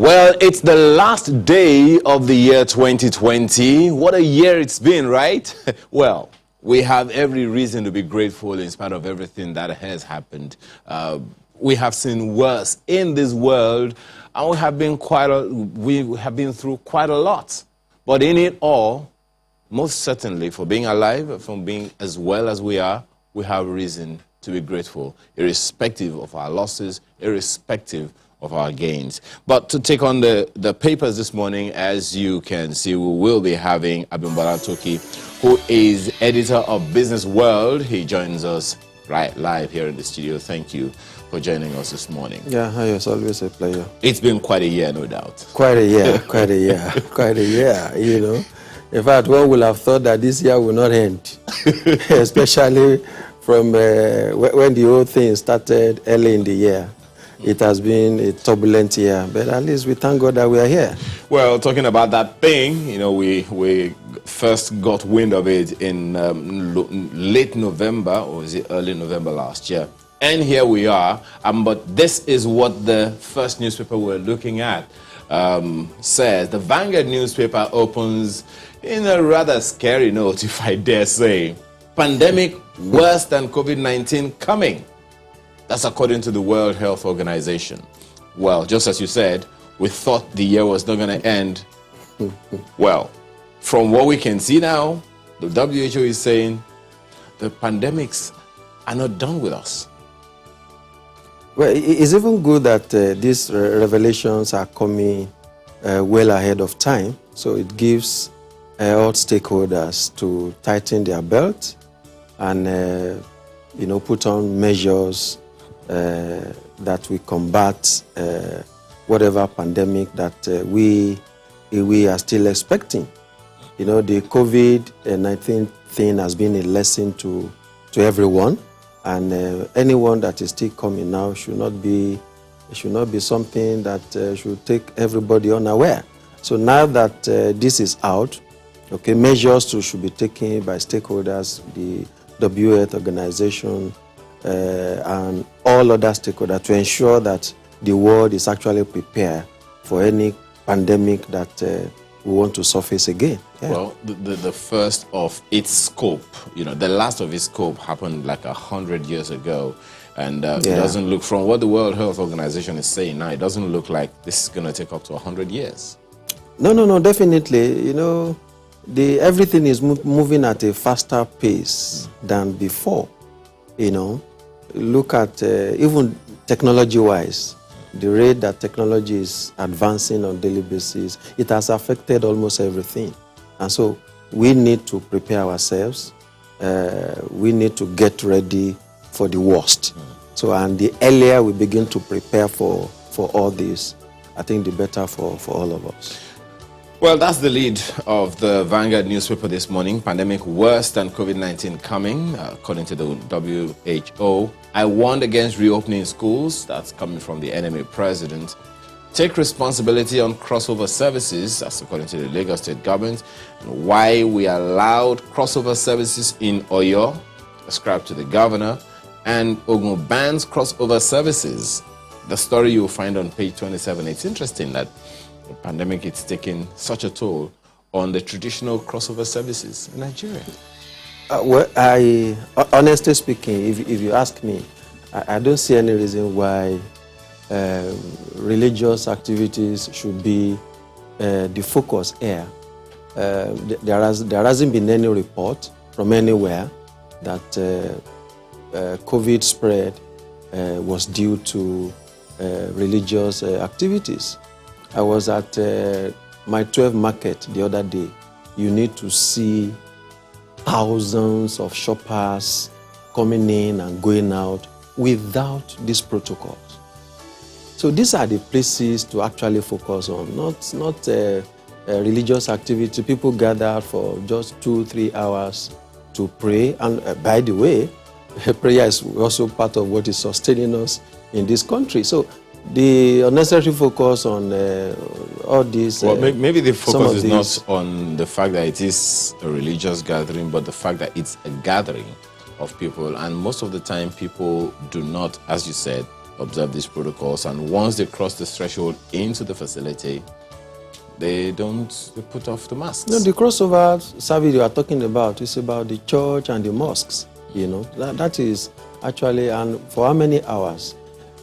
Well, it's the last day of the year 2020. What a year it's been, right? Well, we have every reason to be grateful in spite of everything that has happened. We have seen worse in this world, and we have been through quite a lot. But in it all, most certainly, for being alive, from being as well as we are, we have reason to be grateful, irrespective of our losses, irrespective of our gains. But to take on the papers this morning, as you can see, we will be having Abimbola Toki, who is editor of Business World. He joins us right live here in the studio. Thank you for joining us this morning. Yeah, hi, it's always a pleasure. It's been quite a year, no doubt. Quite a year, quite a year, quite a year, you know. In fact, one would have thought that this year will not end, especially from when the whole thing started early in the year. It has been a turbulent year, but at least we thank God that we are here. Well, talking about that thing, you know, we first got wind of it in late November, or was it early November last year? And here we are. But this is what the first newspaper we're looking at says. The Vanguard newspaper opens in a rather scary note, if I dare say. Pandemic worse than COVID-19 coming. That's according to the World Health Organization. Well, just as you said, we thought the year was not going to end. Well, from what we can see now, the WHO is saying the pandemics are not done with us. Well, it's even good that these revelations are coming well ahead of time. So it gives all stakeholders to tighten their belt and, put on measures that we combat whatever pandemic that we are still expecting. You know, the COVID-19 thing has been a lesson to everyone, and anyone that is still coming now should not be something that should take everybody unaware. So now that this is out, okay, measures should be taken by stakeholders, the WHO Health Organization, and all other stakeholders to ensure that the world is actually prepared for any pandemic that we want to surface again. Yeah. Well, the first of its scope, the last of its scope happened like 100 years ago. And it doesn't look, from what the World Health Organization is saying now, it doesn't look like this is going to take up to 100 years. No, definitely. Everything is moving at a faster pace than before. Look at even technology-wise, the rate that technology is advancing on a daily basis, it has affected almost everything. And so we need to prepare ourselves. We need to get ready for the worst. So, and the earlier we begin to prepare for all this, I think the better for all of us. Well, that's the lead of the Vanguard newspaper this morning. Pandemic worse than COVID-19 coming, according to the WHO. I warned against reopening schools. That's coming from the NMA president. Take responsibility on crossover services. That's according to the Lagos State government. And why we allowed crossover services in Oyo, ascribed to the governor. And Ogun bans crossover services. The story you'll find on page 27. It's interesting that the pandemic is taking such a toll on the traditional crossover services in Nigeria. Well, honestly speaking, if you ask me, I don't see any reason why religious activities should be the focus here. There hasn't been any report from anywhere that COVID spread was due to religious activities. I was at my 12 market the other day. You need to see thousands of shoppers coming in and going out without these protocols. So these are the places to actually focus on, not religious activity. People gather for just 2-3 hours to pray. And by the way, prayer is also part of what is sustaining us in this country. So the unnecessary focus on all these... Well, maybe the focus is not on the fact that it is a religious gathering, but the fact that it's a gathering of people. And most of the time, people do not, as you said, observe these protocols, and once they cross the threshold into the facility, they put off the masks. No, the crossover service you are talking about is about the church and the mosques. That is actually, and for how many hours?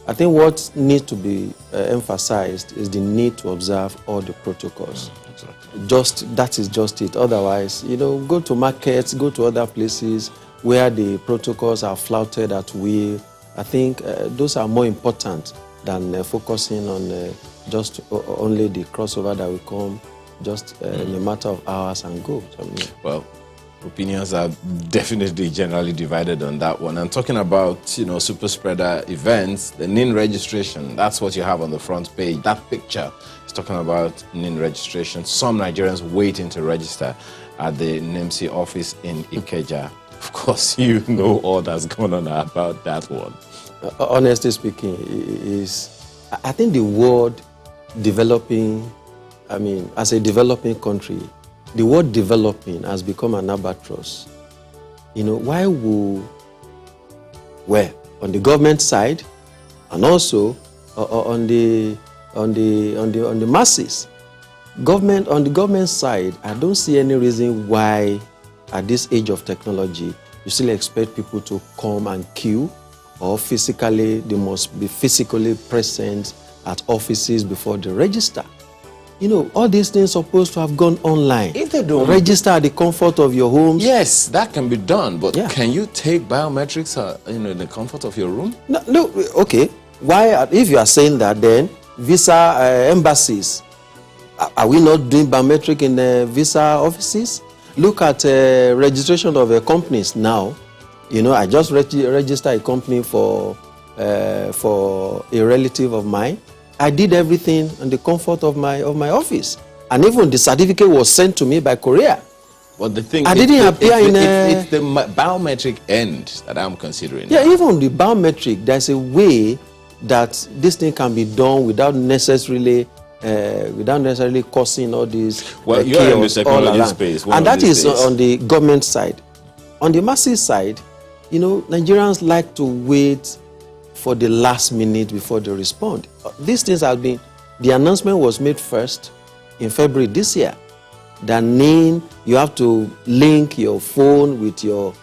I think what needs to be emphasized is the need to observe all the protocols. Exactly. That is just it. Otherwise, go to markets, go to other places where the protocols are flouted at will. I think those are more important than focusing on just only the crossover that will come just in a matter of hours and go. Well, opinions are definitely generally divided on that one. And talking about, super spreader events, the NIN registration, that's what you have on the front page. That picture is talking about NIN registration. Some Nigerians waiting to register at the NIMC office in Ikeja. Of course, you know all that's going on about that one. Honestly speaking, I think the word developing, as a developing country, the word developing has become an albatross. Why would, on the government side, and also on the masses, on the government side, I don't see any reason why, at this age of technology, you still expect people to come and queue, or they must be physically present at offices before they register. All these things are supposed to have gone online. If they don't register at the comfort of your homes. Yes, that can be done. But can you take biometrics in the comfort of your room? No. Okay. Why? If you are saying that, then visa embassies, are we not doing biometric in the visa offices? Look at registration of companies now. I just registered a company for a relative of mine. I did everything in the comfort of my office, and even the certificate was sent to me by courier. But the thing, it's the biometric end that I'm considering. Yeah, now. Even the biometric, there's a way that this thing can be done without necessarily causing all these you're in the technology space, and that is on the government side. On the masses side, Nigerians like to wait for the last minute before they respond. These things have been, the announcement was made first in February this year. That means you have to link your phone with your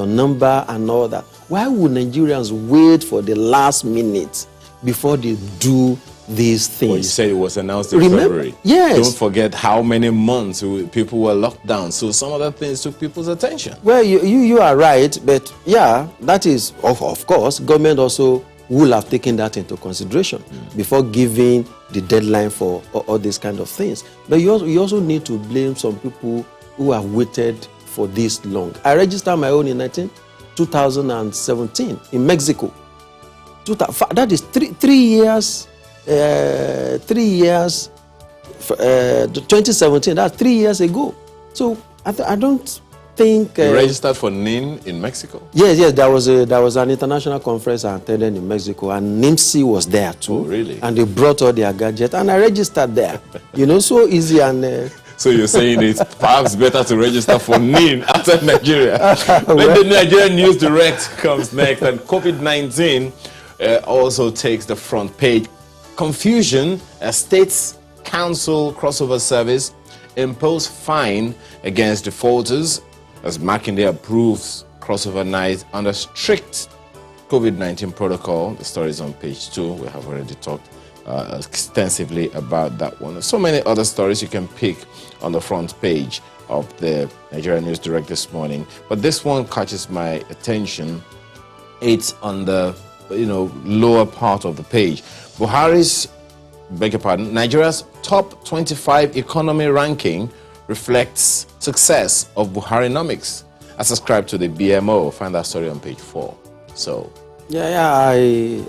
number and all that. Why would Nigerians wait for the last minute before they do these things? Well, you said it was announced in February. Yes. Don't forget how many months people were locked down. So some other things took people's attention. Well, you are right, but that is, of course, government also will have taken that into consideration before giving the deadline for all these kind of things. But you also need to blame some people who have waited for this long. I registered my own in 2017 in Mexico. That is 3 years. 3 years, 2017, that's 3 years ago. So I don't think... you registered for NIN in Mexico? Yes, there was an international conference I attended in Mexico, and NIMC was there too. Oh, really? And they brought all their gadgets, and I registered there. So easy and... So you're saying it's perhaps better to register for NIN outside Nigeria. When the Nigerian News Direct comes next, and COVID-19 also takes the front page. Confusion, a States Council crossover service imposed fine against defaulters as Makinde approves crossover night under strict COVID-19 protocol. The story is on page 2. We have already talked extensively about that one. So many other stories you can pick on the front page of the Nigerian News Direct this morning. But this one catches my attention. It's on the lower part of the page. Nigeria's top 25 economy ranking reflects success of Buharinomics, as ascribed to the BMO. Find that story on page 4. So, I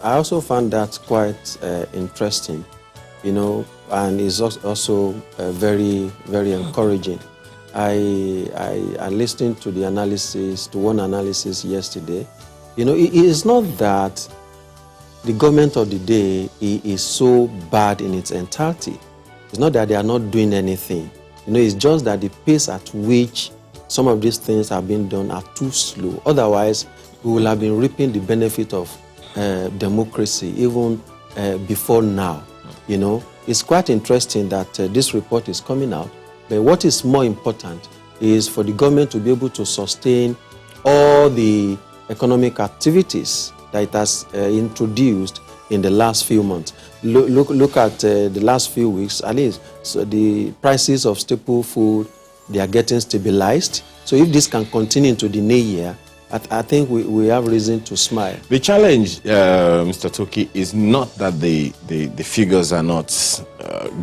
also found that quite interesting, and it's also very, very encouraging. I listened to one analysis yesterday. It is not that the government of the day is so bad in its entirety. It's not that they are not doing anything. It's just that the pace at which some of these things are being done are too slow. Otherwise, we will have been reaping the benefit of democracy even before now. You know, it's quite interesting that this report is coming out. But what is more important is for the government to be able to sustain all the economic activities that it has introduced in the last few months. Look at the last few weeks, at least. So the prices of staple food, they are getting stabilized. So if this can continue into the new year, I think we have reason to smile. The challenge, Mr. Toki, is not that the figures are not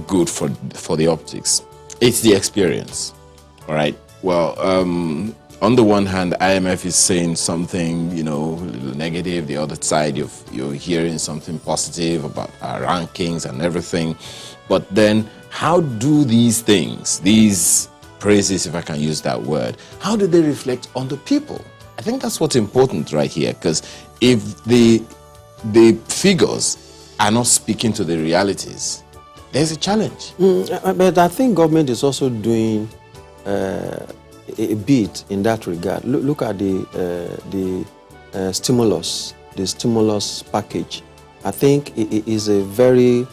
good for the optics. It's the experience, all right? Well, on the one hand, IMF is saying something, you know, a little negative. The other side, you're hearing something positive about our rankings and everything. But then, how do these things, these praises, if I can use that word, how do they reflect on the people? I think that's what's important right here, because if the figures are not speaking to the realities, there's a challenge. But I think government is also doing a bit in that regard. Look at the stimulus package. I think it is a very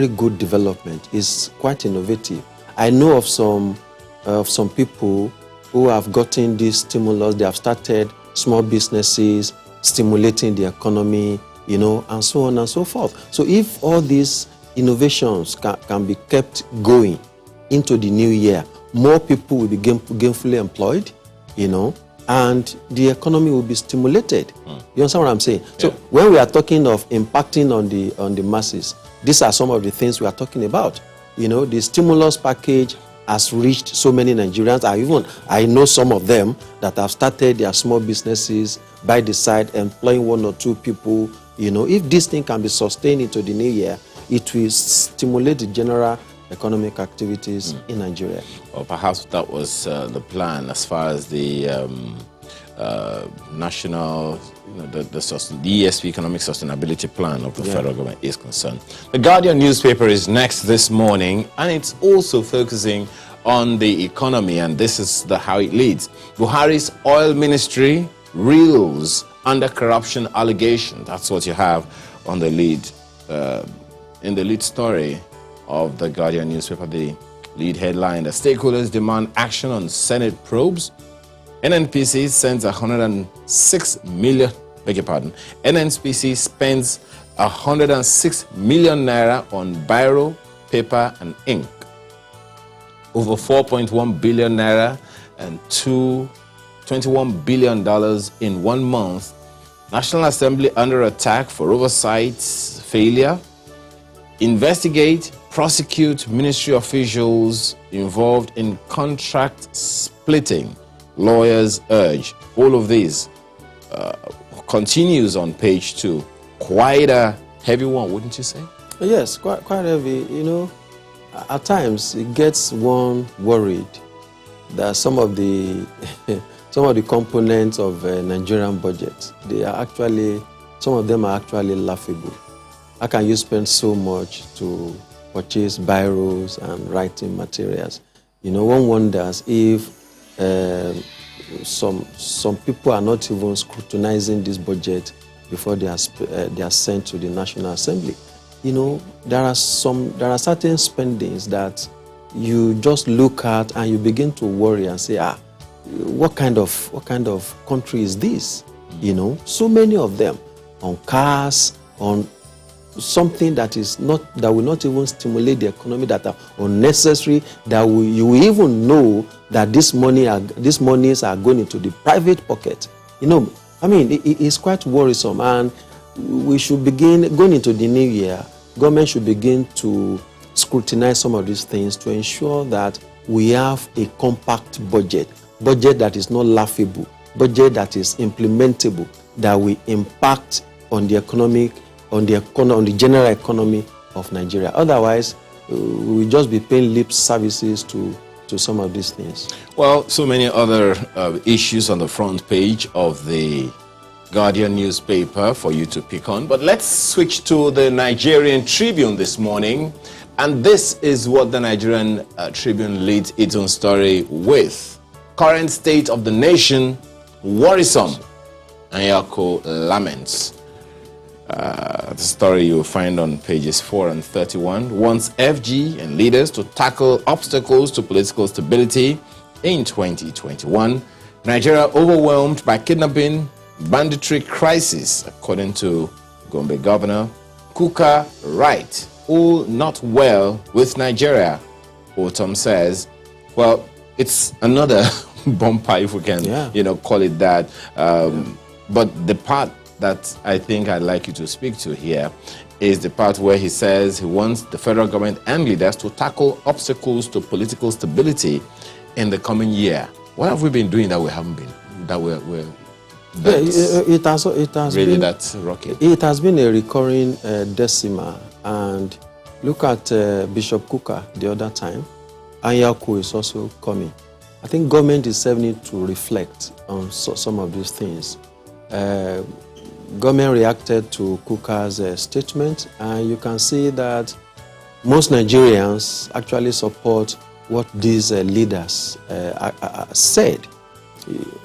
good development. It's quite innovative. I know of some people who have gotten this stimulus. They have started small businesses, stimulating the economy, you know, and so on and so forth. So if all these innovations can be kept going into the new year, more people will be gainfully employed, you know, and the economy will be stimulated. You understand what I'm saying? Yeah. So when we are talking of impacting on the masses, these are some of the things we are talking about. You know, the stimulus package has reached so many Nigerians. I know some of them that have started their small businesses by the side, employing one or two people. You know, if this thing can be sustained into the new year, it will stimulate the general economic activities in Nigeria. Or perhaps that was the plan as far as the national, you know, the ESP, Economic Sustainability Plan of the federal government is concerned. The Guardian newspaper is next this morning, and it's also focusing on the economy, and this is how it leads. Buhari's oil ministry reels under corruption allegation. That's what you have on the lead, in the lead story of the Guardian newspaper. The lead headline: the stakeholders demand action on Senate probes. NNPC sends 106 million, beg your pardon. NNPC spends 106 million naira on biro, paper, and ink. Over 4.1 billion naira and $21 billion in 1 month. National Assembly under attack for oversight failure. Investigate, prosecute ministry officials involved in contract splitting. Lawyers urge. All of this continues on page 2. Quite a heavy one, wouldn't you say? Yes, quite heavy. You know, at times it gets one worried that some of the components of Nigerian budget, some of them are actually laughable. How can you spend so much to purchase biros and writing materials? You know, one wonders if some people are not even scrutinizing this budget before they are sent to the National Assembly. You know, there are certain spendings that you just look at and you begin to worry and say, what kind of country is this? You know, so many of them on cars, on something that will not even stimulate the economy, that are unnecessary, you will even know that these monies are going into the private pocket. You know, I mean, it's quite worrisome, and we should begin going into the new year. Government should begin to scrutinize some of these things to ensure that we have a compact budget that is not laughable, budget that is implementable, that will impact on the economic, on the general economy of Nigeria. Otherwise, we will just be paying lip services to some of these things. Well, so many other issues on the front page of the Guardian newspaper for you to pick on. But let's switch to the Nigerian Tribune this morning. And this is what the Nigerian Tribune leads its own story with. Current state of the nation, worrisome. Anyako laments. The story you'll find on pages 4 and 31 wants FG and leaders to tackle obstacles to political stability in 2021. Nigeria overwhelmed by kidnapping, banditry crisis, according to Gombe Governor. Kuka right, all not well with Nigeria, Otom says. Well, it's another bumper, if we can, call it that. But the part that I think I'd like you to speak to here is the part where he says he wants the federal government and leaders to tackle obstacles to political stability in the coming year. What have we been doing that we haven't been? It has really been, that rocket. It has been a recurring decima, and look at Bishop Kuka the other time. Anyaku is also coming. I think government itself needs to reflect on some of these things. Government reacted to Kuka's statement, and you can see that most Nigerians actually support what these leaders said.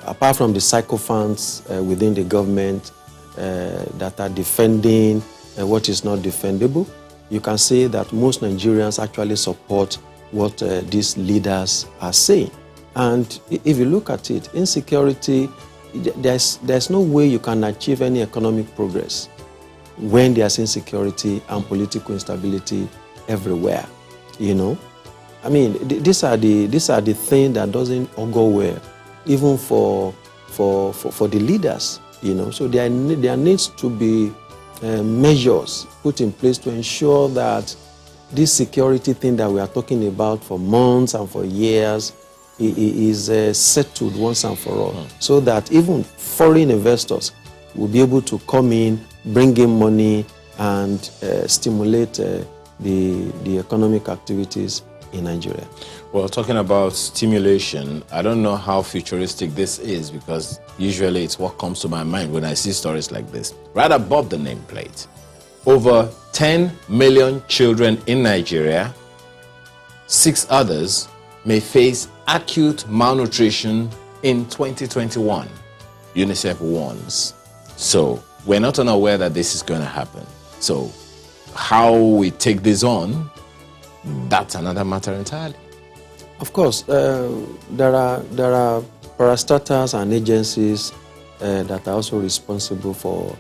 Apart from the sycophants within the government that are defending what is not defendable, you can see that most Nigerians actually support what these leaders are saying. And if you look at it, insecurity, there's no way you can achieve any economic progress when there's insecurity and political instability everywhere. I mean, these are the things that doesn't go well, even for the leaders. So there needs to be measures put in place to ensure that this security thing that we are talking about for months and for years is settled once and for all, so that even foreign investors will be able to come in, bring in money, and stimulate the economic activities in Nigeria. Well, talking about stimulation, I don't know how futuristic this is, because usually it's what comes to my mind when I see stories like this. Right above the nameplate, over 10 million children in Nigeria, 6 others may face acute malnutrition in 2021, UNICEF warns. So we're not unaware that this is going to happen. So how we take this on, that's another matter entirely. Of course, there are parastatals and agencies that are also responsible for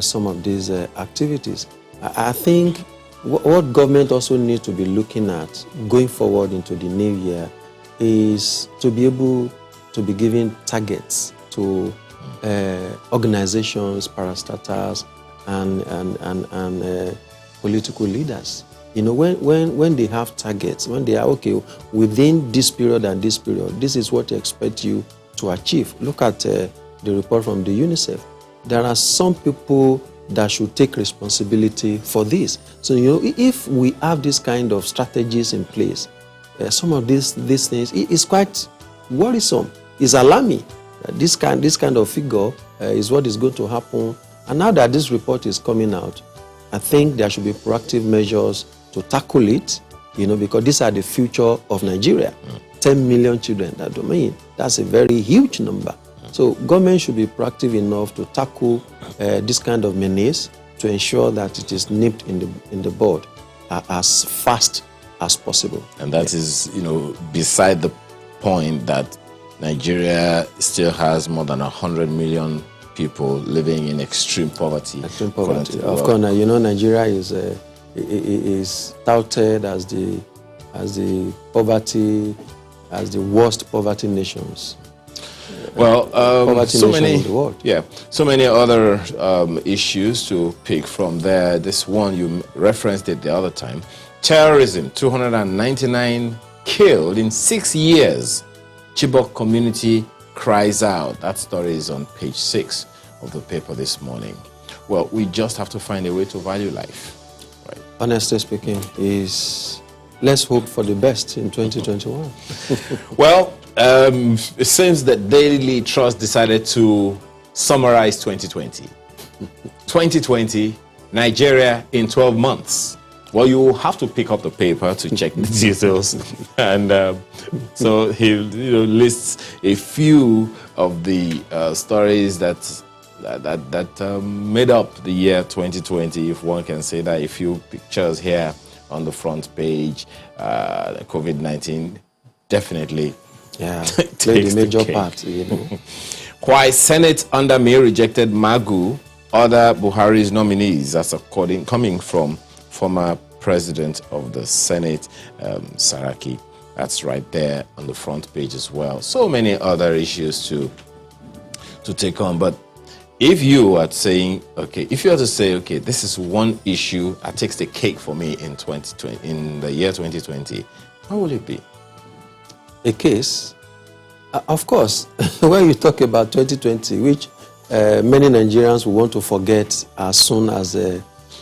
some of these activities. I think what government also needs to be looking at going forward into the new year is to be able to be giving targets to organizations, parastatals, and political leaders. When they have targets, when they are, okay, within this period and this period, this is what they expect you to achieve. Look at the report from the UNICEF. There are some people that should take responsibility for this. So, if we have this kind of strategies in place, some of these things, it's quite worrisome. It's alarming. This kind of figure is what is going to happen. And now that this report is coming out, I think there should be proactive measures to tackle it, because these are the future of Nigeria. 10 million children, that's a very huge number. So government should be proactive enough to tackle this kind of menace to ensure that it is nipped in the bud as fast as possible. And that is, beside the point that Nigeria still has more than 100 million people living in extreme poverty. Extreme poverty. Of course, Nigeria is touted as the worst poverty nations. Well, so many in the world. So many other issues to pick from there. This one, you referenced it the other time. Terrorism, 299 killed in 6 years. Chibok community cries out. That story is on page 6 of the paper this morning. Well, we just have to find a way to value life. Right? Honestly speaking, let's hope for the best in 2021. Well, it seems that Daily Trust decided to summarize 2020. 2020, Nigeria in 12 months. Well, you will have to pick up the paper to check the details. And so he lists a few of the stories that that made up the year 2020, if one can say that. A few pictures here on the front page. COVID-19 definitely played a major part. You know. Why Senate under me rejected Magu, other Buhari's nominees. That's coming from former President of the Senate, Saraki. That's right there on the front page as well. So many other issues to take on. But if you are saying, if you are to say, this is one issue that takes the cake for me in 2020, in the year 2020, how will it be? A case, of course, when you talk about 2020, which many Nigerians will want to forget as soon as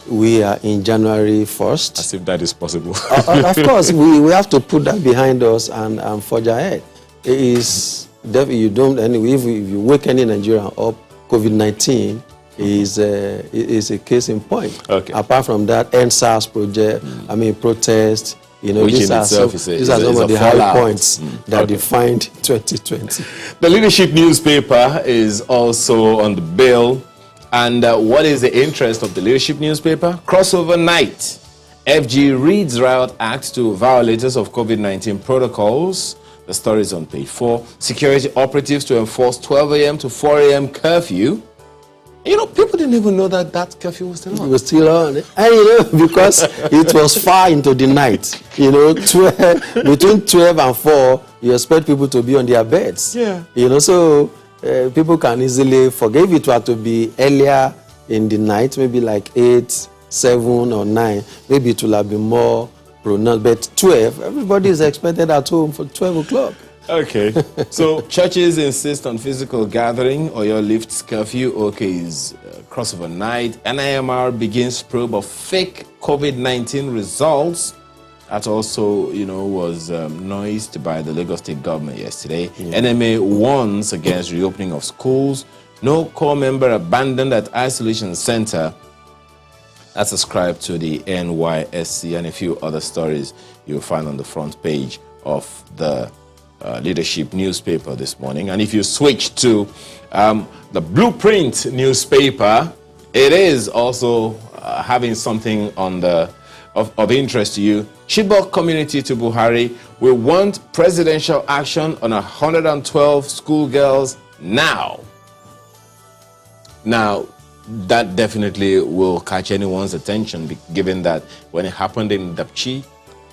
we are in January 1st. As if that is possible. Of course, we have to put that behind us and forge ahead. It is definitely, you don't, anyway, if you wake any Nigerian up, COVID-19 is a case in point. Apart from that, EndSARS project, protest, these are some of the high points that defined 2020. The Leadership newspaper is also on the bill. And what is the interest of the Leadership newspaper? Crossover night. FG reads riot act to violators of COVID-19 protocols. The story is on page 4. Security operatives to enforce 12 a.m. to 4 a.m. curfew. People didn't even know that curfew was still on. It was still on. And, because it was far into the night. Between 12 and 4, you expect people to be on their beds. Yeah. So people can easily forget. If it were to be earlier in the night, maybe like 8, 7, or 9, maybe it will have been more pronounced. But 12, everybody is expected at home for 12 o'clock. Okay. So churches insist on physical gathering, or your lifts curfew. Is crossover night. NIMR begins probe of fake COVID-19 results. That also, was noised by the Lagos State government yesterday. NMA warns against reopening of schools. No core member abandoned at isolation center. That's ascribed to the NYSC, and a few other stories you'll find on the front page of the Leadership newspaper this morning. And if you switch to the Blueprint newspaper, it is also having something on of interest to you. Chibok community to Buhari. We want presidential action on 112 schoolgirls now. Now, that definitely will catch anyone's attention, given that when it happened in Dapchi,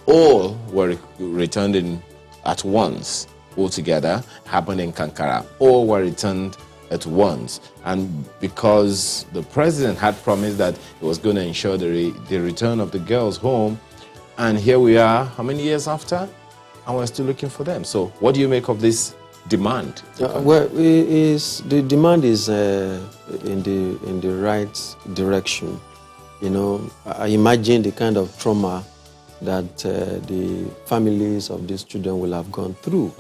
all were returned in at once altogether. Happened in Kankara, all were returned at once. And because the president had promised that he was going to ensure the return of the girls home, and here we are, how many years after? And we're still looking for them. So what do you make of this demand? The demand is in the right direction. I imagine the kind of trauma that the families of these children will have gone through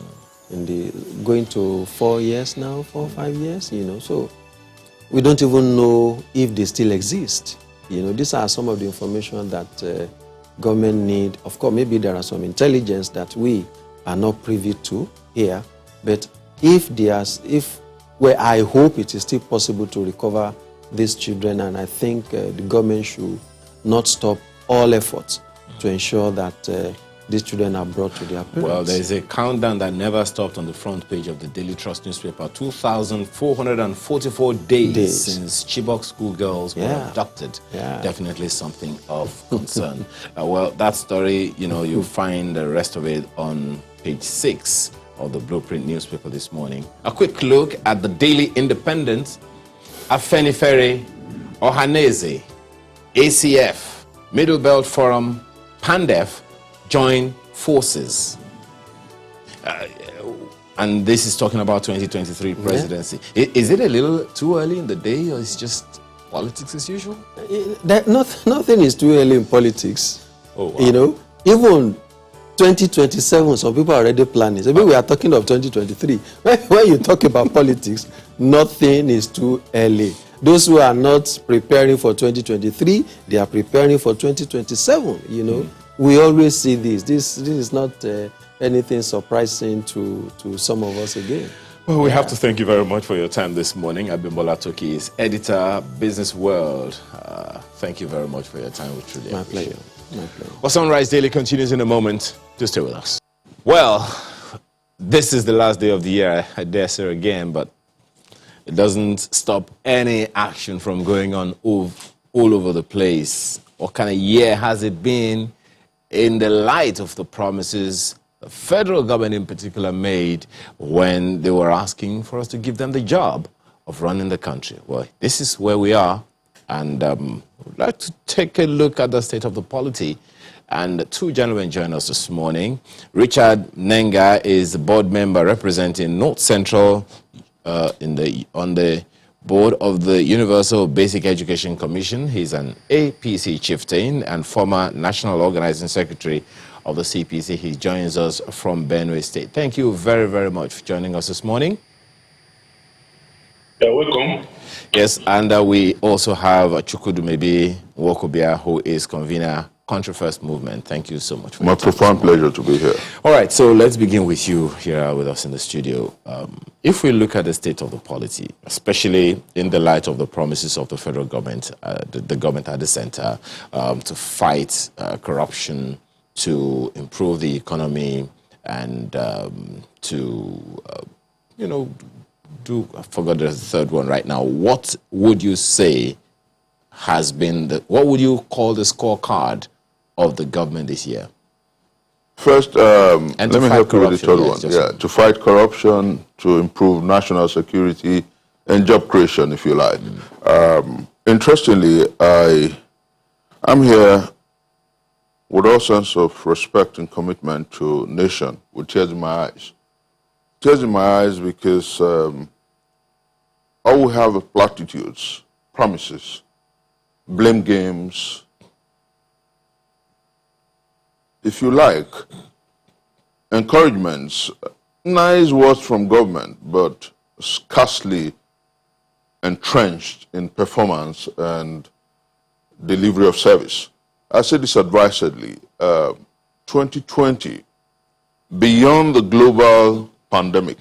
going to 4 years now, 4 or 5 years, so we don't even know if they still exist. These are some of the information that government need. Of course, maybe there are some intelligence that we are not privy to here, but I hope it is still possible to recover these children, and I think the government should not stop all efforts to ensure that these children are brought to their parents. Well, there is a countdown that never stopped on the front page of the Daily Trust newspaper. 2,444 days since Chibok schoolgirls were abducted. Definitely something of concern. Well, that story, you'll find the rest of it on page 6 of the Blueprint newspaper this morning. A quick look at the Daily Independent. Afenifere, Ohaneze, ACF, Middle Belt Forum, PANDEF join forces. And this is talking about 2023 presidency. Is it a little too early in the day, or is it just politics as usual? Nothing is too early in politics. Oh, wow. Even 2027, some people are already planning. So maybe we are talking of 2023. When you talk about politics, nothing is too early. Those who are not preparing for 2023, they are preparing for 2027, We always see this. This is not anything surprising to some of us again. Well, we have to thank you very much for your time this morning. Abimbola Toki is editor, Business World. Thank you very much for your time. We truly appreciate it. My pleasure. Well, Sunrise Daily continues in a moment. Just stay with us. Well, this is the last day of the year, I dare say again, but it doesn't stop any action from going on all over the place. What kind of year has it been in the light of the promises the federal government in particular made when they were asking for us to give them the job of running the country? Well, this is where we are, and we'd like to take a look at the state of the polity. And two gentlemen join us this morning. Richard Nenga is the board member representing North Central on the board of the Universal Basic Education Commission. He's an APC chieftain and former National Organizing Secretary of the CPC. He joins us from Benue State. Thank you very, very much for joining us this morning. You're welcome. Yes, and we also have Chukwudumebi Nwokobia, who is convener Country First Movement. Thank you so much for my profound pleasure to be here. All right, so let's begin with you here with us in the studio. If we look at the state of the polity, especially in the light of the promises of the federal government, the government at the center, to fight corruption, to improve the economy, and to, I forgot the third one right now. What would you say has been what would you call the scorecard of the government this year? First, let me help you with the third one. To fight corruption, to improve national security, and job creation, if you like. Interestingly, I'm here with all sense of respect and commitment to nation, with tears in my eyes. Tears in my eyes because all we have are platitudes, promises, blame games, if you like, encouragements, nice words from government, but scarcely entrenched in performance and delivery of service. I say this advisedly, 2020, beyond the global pandemic,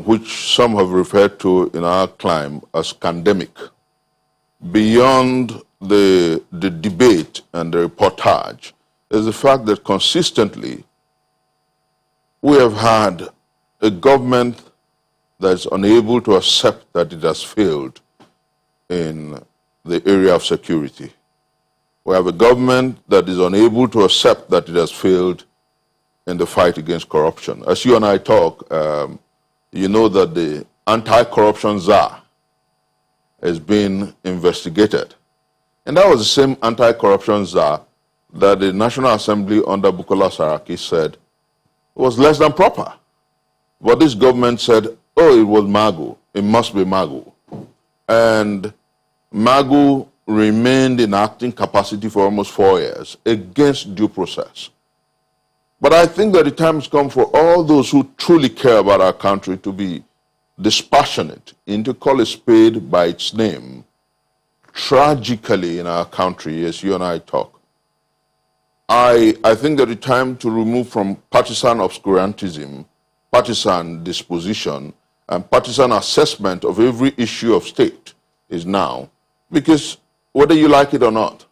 which some have referred to in our climb as pandemic, beyond the debate and the reportage, is the fact that consistently we have had a government that is unable to accept that it has failed in the area of security. We have a government that is unable to accept that it has failed in the fight against corruption. As you and I talk, you know that the anti-corruption czar has been investigated. And that was the same anti-corruption czar that the National Assembly under Bukola Saraki said was less than proper. But this government said, oh, it was Magu. It must be Magu. And Magu remained in acting capacity for almost 4 years against due process. But I think that the time has come for all those who truly care about our country to be dispassionate and to call a spade by its name. Tragically in our country, as you and I talk, I think that the time to remove from partisan obscurantism, partisan disposition, and partisan assessment of every issue of state is now. Because whether you like it or not,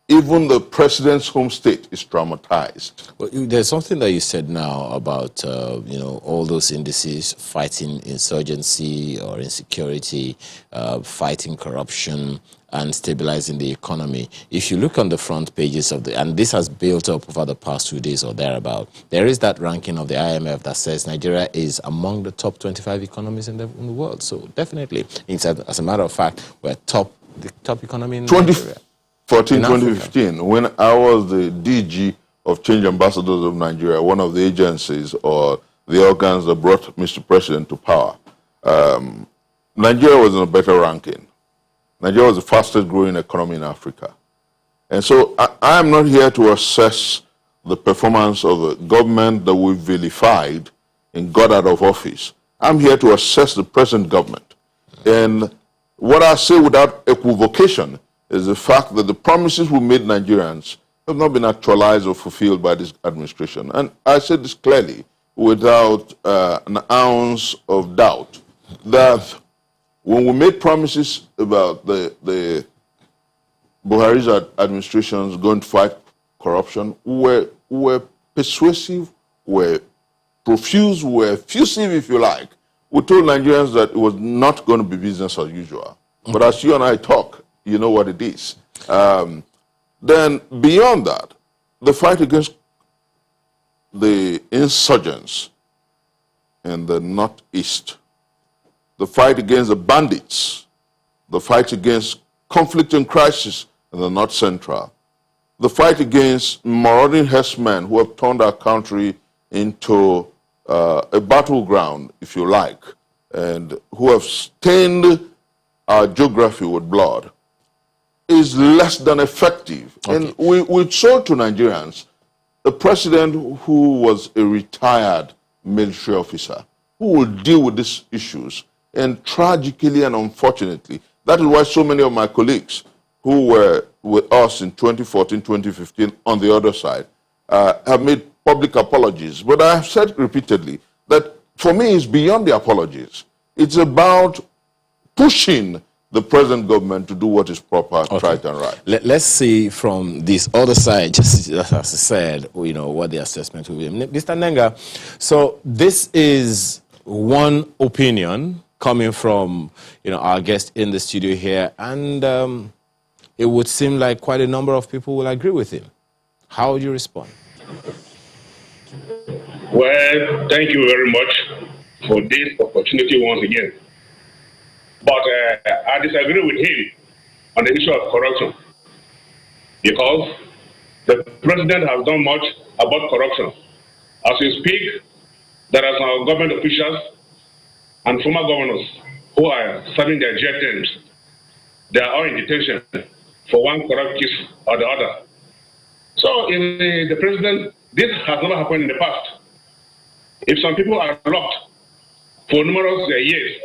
even the president's home state is traumatized. Well, there's something that you said now about, all those indices, fighting insurgency or insecurity, fighting corruption, and stabilizing the economy. If you look on the front pages of and this has built up over the past 2 days or thereabout, there is that ranking of the IMF that says Nigeria is among the top 25 economies in the world. So definitely, as a matter of fact, we're the top economy in Nigeria. 2015, when I was the DG of Change Ambassadors of Nigeria, one of the agencies or the organs that brought Mr. President to power, Nigeria was in a better ranking. Nigeria was the fastest growing economy in Africa. And so I am not here to assess the performance of the government that we vilified and got out of office. I'm here to assess the present government. And what I say without equivocation is the fact that the promises we made Nigerians have not been actualized or fulfilled by this administration. And I said this clearly, without an ounce of doubt that when we made promises about the Buhari's administrations going to fight corruption, were persuasive, were profuse, were effusive, if you like. We told Nigerians that it was not going to be business as usual. But as you and I talk, you know what it is. Then beyond that, the fight against the insurgents in the Northeast, the fight against the bandits, the fight against conflict and crisis in the North Central, the fight against marauding herdsmen who have turned our country into a battleground, if you like, and who have stained our geography with blood, is less than effective. Okay. And we showed to Nigerians a president who was a retired military officer who will deal with these issues. And tragically and unfortunately, that is why so many of my colleagues who were with us in 2014, 2015 on the other side have made public apologies. But I have said repeatedly that for me it's beyond the apologies. It's about pushing the present government to do what is proper, right and right. Let's see from this other side, just as I said, you know, what the assessment will be. Mr. Nenga, so this is one opinion coming from, you know, our guest in the studio here, and it would seem like quite a number of people will agree with him. How would you respond? Well, thank you very much for this opportunity once again. But I disagree with him on the issue of corruption, because the president has done much about corruption. As we speak, there are some government officials and former governors who are serving their jail terms. They are all in detention for one corrupt case or the other. So if the president, this has never happened in the past. If some people are locked for numerous years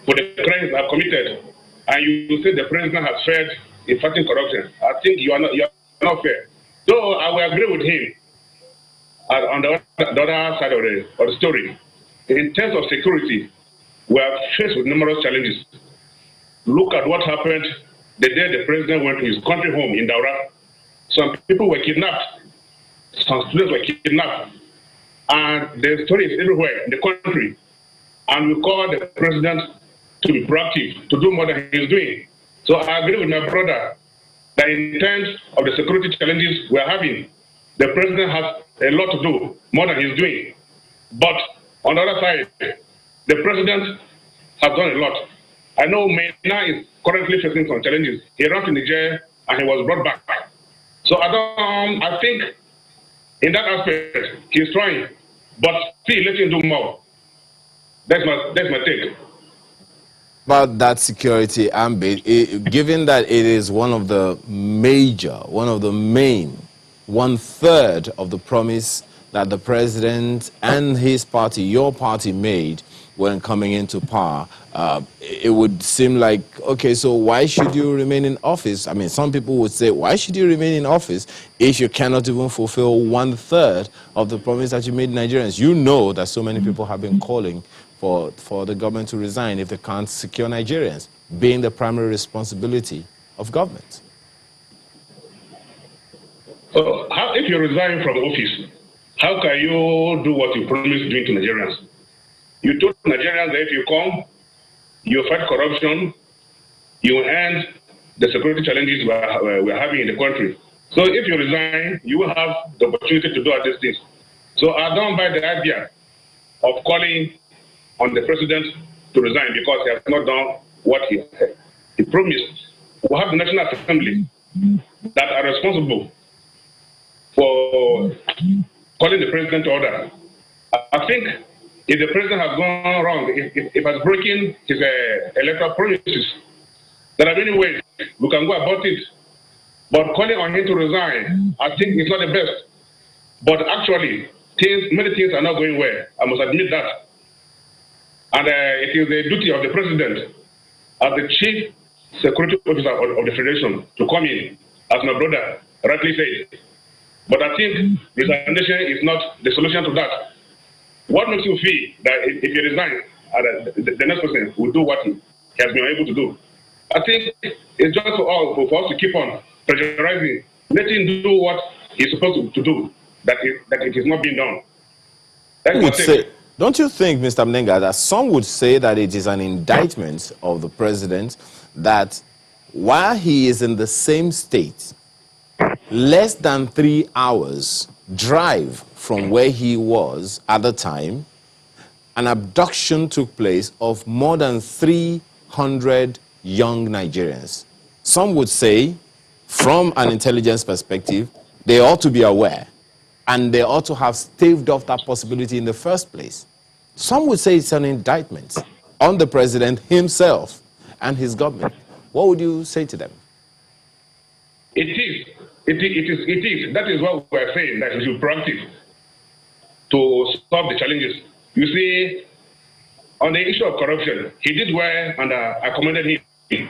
for the crimes they have committed, and you say the president has failed in fighting corruption, I think you are not fair. So I will agree with him on the other side of the story. In terms of security, we are faced with numerous challenges. Look at what happened the day the president went to his country home in Daura. Some people were kidnapped. Some students were kidnapped. And the story is everywhere in the country. And we call the president to be proactive, to do more than he is doing. So I agree with my brother that in terms of the security challenges we are having, the president has a lot to do, more than he's doing. But on the other side, the president has done a lot. I know Mena is currently facing some challenges. He ran to Niger and he was brought back. So I think in that aspect, he's trying, but still let him do more. That's my take. About that security ambit, given that it is one of the main, 1/3 of the promise that the president and his party, your party, made when coming into power, it would seem like, okay, so why should you remain in office? I mean, some people would say, why should you remain in office if you cannot even fulfill 1/3 of the promise that you made Nigerians? You know that so many people have been calling for the government to resign if they can't secure Nigerians, being the primary responsibility of government. So if you resign from office, how can you do what you promised doing to Nigerians? You told Nigerians that if you come, you fight corruption, you end the security challenges we're having in the country. So if you resign, you will have the opportunity to do all these things. So I don't buy the idea of calling on the president to resign because he has not done what he promised. We have the National Assembly that are responsible for calling the president to order. I think if the president has gone wrong, if has broken his electoral promises, there are many ways we can go about it. But calling on him to resign, I think it's not the best. But actually, many things are not going well. I must admit that. And it is the duty of the president, as the chief security officer of the federation, to come in, as my brother rightly said. But I think resignation is not the solution to that. What makes you feel that if you resign, the next person will do what he has been able to do? I think it's just for us to keep on pressurizing, letting him do what he's supposed to do, that it is not being done. Don't you think, Mr. Mnenga, that some would say that it is an indictment of the president that while he is in the same state, less than 3 hours drive from where he was at the time, an abduction took place of more than 300 young Nigerians? Some would say, from an intelligence perspective, they ought to be aware and they ought to have staved off that possibility in the first place. Some would say it's an indictment on the president himself and his government. What would you say to them? It is. That is what we are saying, that he should be proactive to solve the challenges. You see, on the issue of corruption, he did well and I commended him.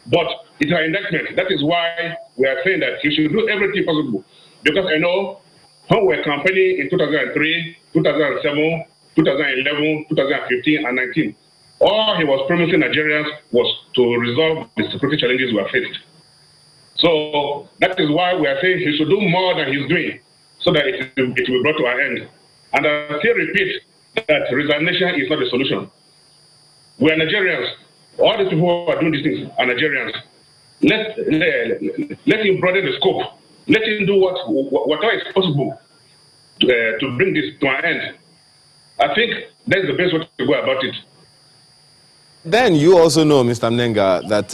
But it's an indictment. That is why we are saying that he should do everything possible. Because I know when we were campaigning in 2003, 2007, 2011, 2015, and 19, all he was promising Nigerians was to resolve the security challenges we are faced. So that is why we are saying he should do more than he's doing so that it will be brought to an end. And I still repeat that resignation is not the solution. We are Nigerians. All the people who are doing these things are Nigerians. Let him broaden the scope. Let him do whatever is possible to bring this to an end. I think that's the best way to go about it. Then you also know, Mr. Mnenga, that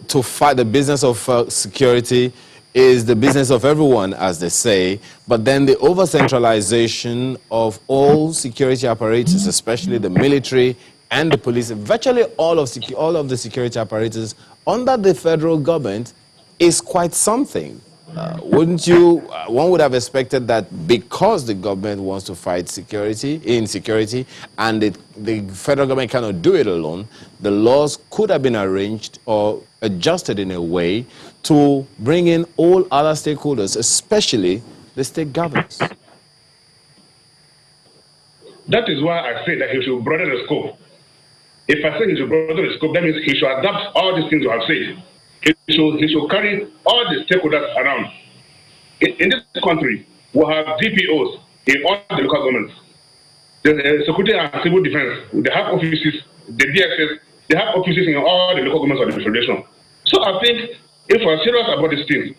to fight the business of security is the business of everyone, as they say, but then the over-centralization of all security apparatus, especially the military and the police, virtually all of the security apparatus under the federal government is quite something. Wouldn't you, one would have expected that because the government wants to fight insecurity, and the federal government cannot do it alone, the laws could have been arranged or adjusted in a way to bring in all other stakeholders, especially the state governments. That is why I say that he should broaden the scope. If I say he should broaden the scope, that means he should adapt all these things you have said. He should carry all the stakeholders around. In this country, we have DPOs in all the local governments. The security and civil defense, they have offices, the DSS, they have offices in all the local governments of the federation. So I think if we're serious about this thing,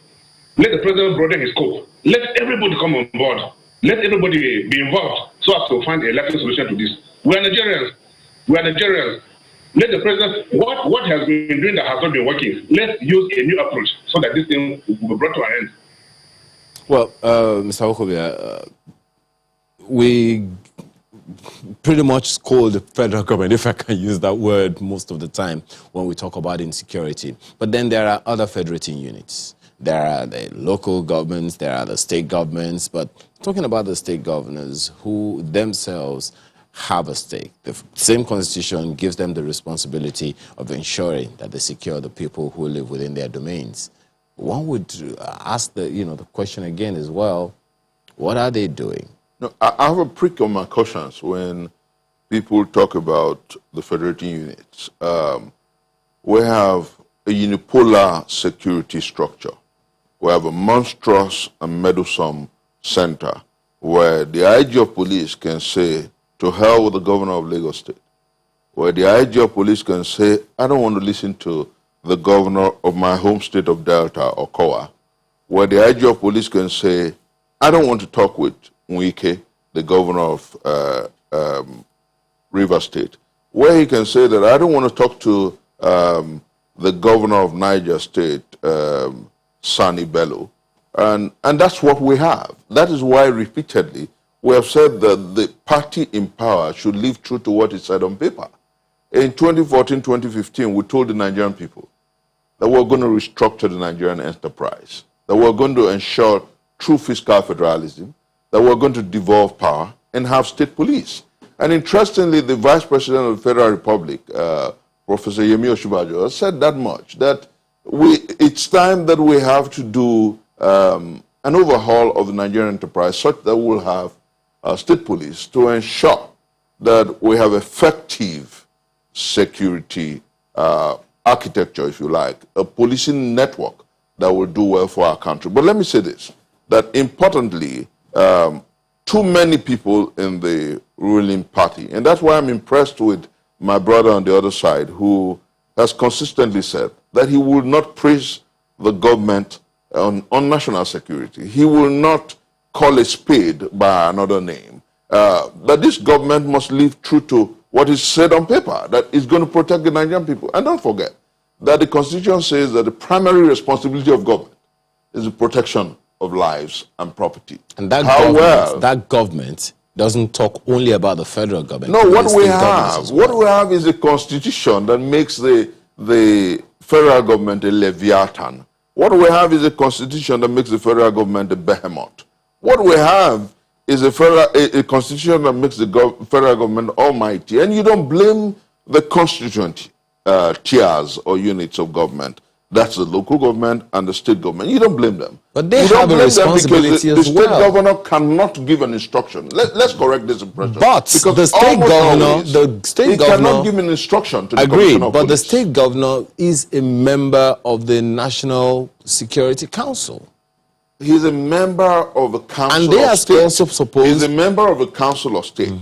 let the president broaden his scope. Let everybody come on board. Let everybody be involved so as to find a lasting solution to this. We are Nigerians. Let the president, what has been doing that has not been working, let's use a new approach so that this thing will be brought to an end. Well, Mr. Okobia, we pretty much scold the federal government, if I can use that word most of the time when we talk about insecurity. But then there are other federating units. There are the local governments, there are the state governments, but talking about the state governors who themselves have a stake. The same constitution gives them the responsibility of ensuring that they secure the people who live within their domains. One would ask the question again as well, what are they doing? No, I have a prick on my conscience when people talk about the federating units. We have a unipolar security structure. We have a monstrous and meddlesome center where the IG of police can say, to hell with the governor of Lagos State, where the IG of police can say, I don't want to listen to the governor of my home state of Delta or Kowa, where the IG of police can say, I don't want to talk with Nwike, the governor of River State, where he can say that I don't want to talk to the governor of Niger State, Sani Bello. And that's what we have. That is why repeatedly we have said that the party in power should live true to what it said on paper. In 2014, 2015, we told the Nigerian people that we're going to restructure the Nigerian enterprise, that we're going to ensure true fiscal federalism, that we're going to devolve power and have state police. And interestingly, the Vice President of the Federal Republic, Professor Yemi Osinbajo, has said that much, that it's time that we have to do an overhaul of the Nigerian enterprise such that we'll have state police to ensure that we have effective security architecture, if you like, a policing network that will do well for our country. But let me say this, that importantly, too many people in the ruling party, and that's why I'm impressed with my brother on the other side, who has consistently said that he will not praise the government on national security. He will not call a spade by another name. That this government must live true to what is said on paper, that is going to protect the Nigerian people. And don't forget that the Constitution says that the primary responsibility of government is the protection of lives and property. And that government doesn't talk only about the federal government. No, what we have is a constitution that makes the federal government a leviathan. What we have is a constitution that makes the federal government a behemoth. What we have is a constitution that makes the federal government almighty. And you don't blame the constituent tiers or units of government. That's the local government and the state government. You don't blame them. But they have a responsibility as well. The state governor cannot give an instruction. Let's correct this impression. But the state governor cannot give an instruction to the commissioner of police. But the state governor is a member of the National Security Council. He's a member of the Council and they of State. Also supposed He's a member of the Council of State.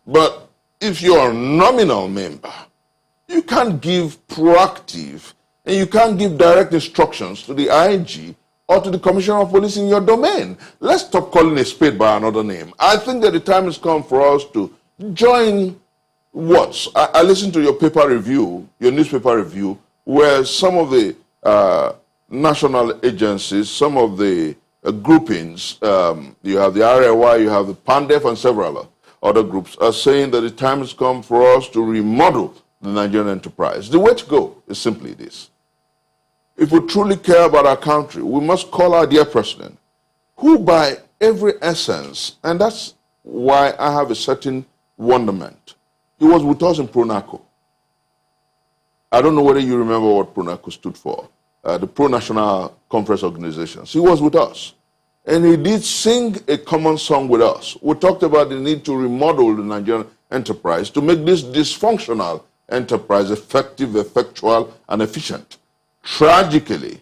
But if you're a nominal member, you can't give proactive and you can't give direct instructions to the IG or to the Commissioner of Police in your domain. Let's stop calling a spade by another name. I think that the time has come for us to join what? I listened to your paper review, your newspaper review, where some of the national agencies, some of the groupings, you have the RLY, you have the PANDEF and several other groups, are saying that the time has come for us to remodel the Nigerian enterprise. The way to go is simply this. If we truly care about our country, we must call our dear president, who by every essence, and that's why I have a certain wonderment. He was with us in PRONACO. I don't know whether you remember what PRONACO stood for, the Pro-National Conference Organizations. He was with us. And he did sing a common song with us. We talked about the need to remodel the Nigerian enterprise to make this dysfunctional enterprise effective, effectual, and efficient. Tragically,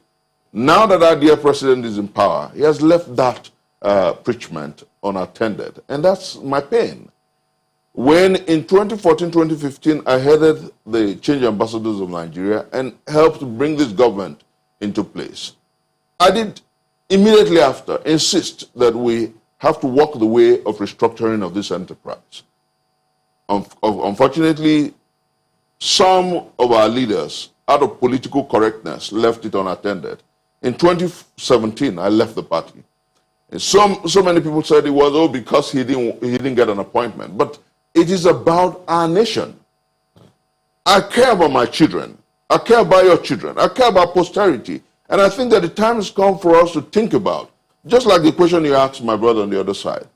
now that our dear president is in power, he has left that preachment unattended. And that's my pain. When in 2014-2015, I headed the Change Ambassadors of Nigeria and helped bring this government into place, I did immediately after insist that we have to walk the way of restructuring of this enterprise. Unfortunately, some of our leaders, out of political correctness, left it unattended. In 2017, I left the party. And so many people said it was because he didn't get an appointment. But it is about our nation. I care about my children. I care about your children. I care about posterity. And I think that the time has come for us to think about, just like the question you asked my brother on the other side,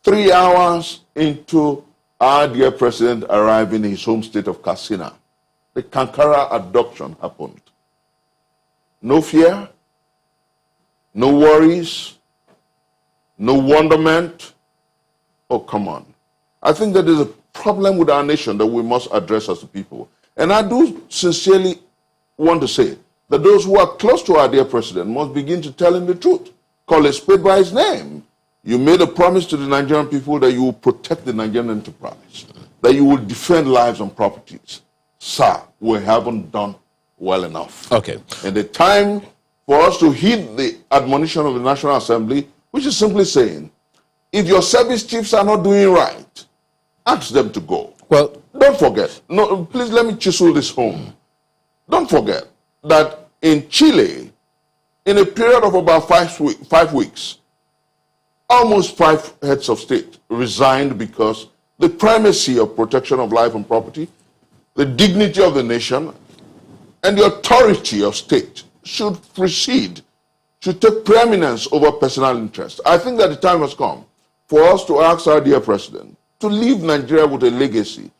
3 hours into our dear president arriving in his home state of Katsina, the Kankara abduction happened. No fear, no worries, no wonderment. Oh, come on. I think that there's a problem with our nation that we must address as a people. And I do sincerely want to say that those who are close to our dear president must begin to tell him the truth. Call a spade by his name. You made a promise to the Nigerian people that you will protect the Nigerian enterprise, that you will defend lives and properties. Sir, we haven't done well enough. Okay. And the time for us to heed the admonition of the National Assembly, which is simply saying, if your service chiefs are not doing right, ask them to go. Well, don't forget. No, please let me chisel this home. Don't forget that in Chile, in a period of about 5 weeks, almost 5 heads of state resigned because the primacy of protection of life and property, the dignity of the nation, and the authority of state should take preeminence over personal interest. I think that the time has come for us to ask our dear president to leave Nigeria with a legacy.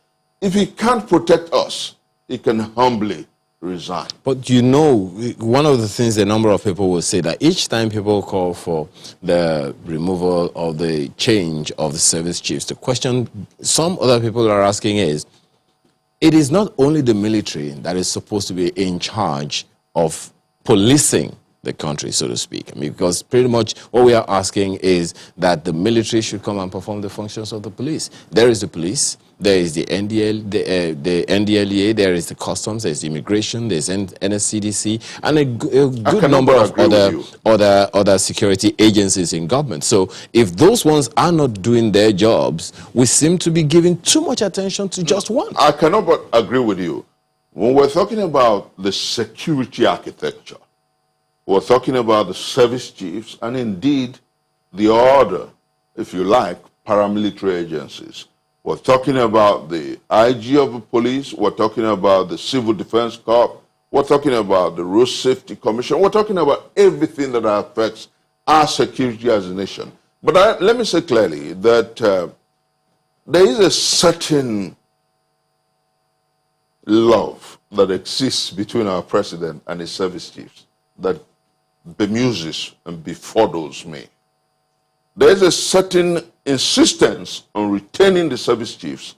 If he can't protect us, he can humbly resign. But you know, one of the things a number of people will say that each time people call for the removal or the change of the service chiefs, the question some other people are asking is, it is not only the military that is supposed to be in charge of policing the country, so to speak. I mean, because pretty much what we are asking is that the military should come and perform the functions of the police. There is the police, there is the NDLEA, there is the customs, there's immigration, there's NSCDC, and a good number of other security agencies in government. So if those ones are not doing their jobs, we seem to be giving too much attention to just one. I cannot but agree with you. When we're talking about the security architecture, we're talking about the service chiefs and indeed the order, if you like, paramilitary agencies. We're talking about the IG of the police, we're talking about the Civil Defense Corps, we're talking about the Road Safety Commission, we're talking about everything that affects our security as a nation. But let me say clearly that there is a certain love that exists between our president and his service chiefs that bemuses and befuddles me. There is a certain insistence on retaining the service chiefs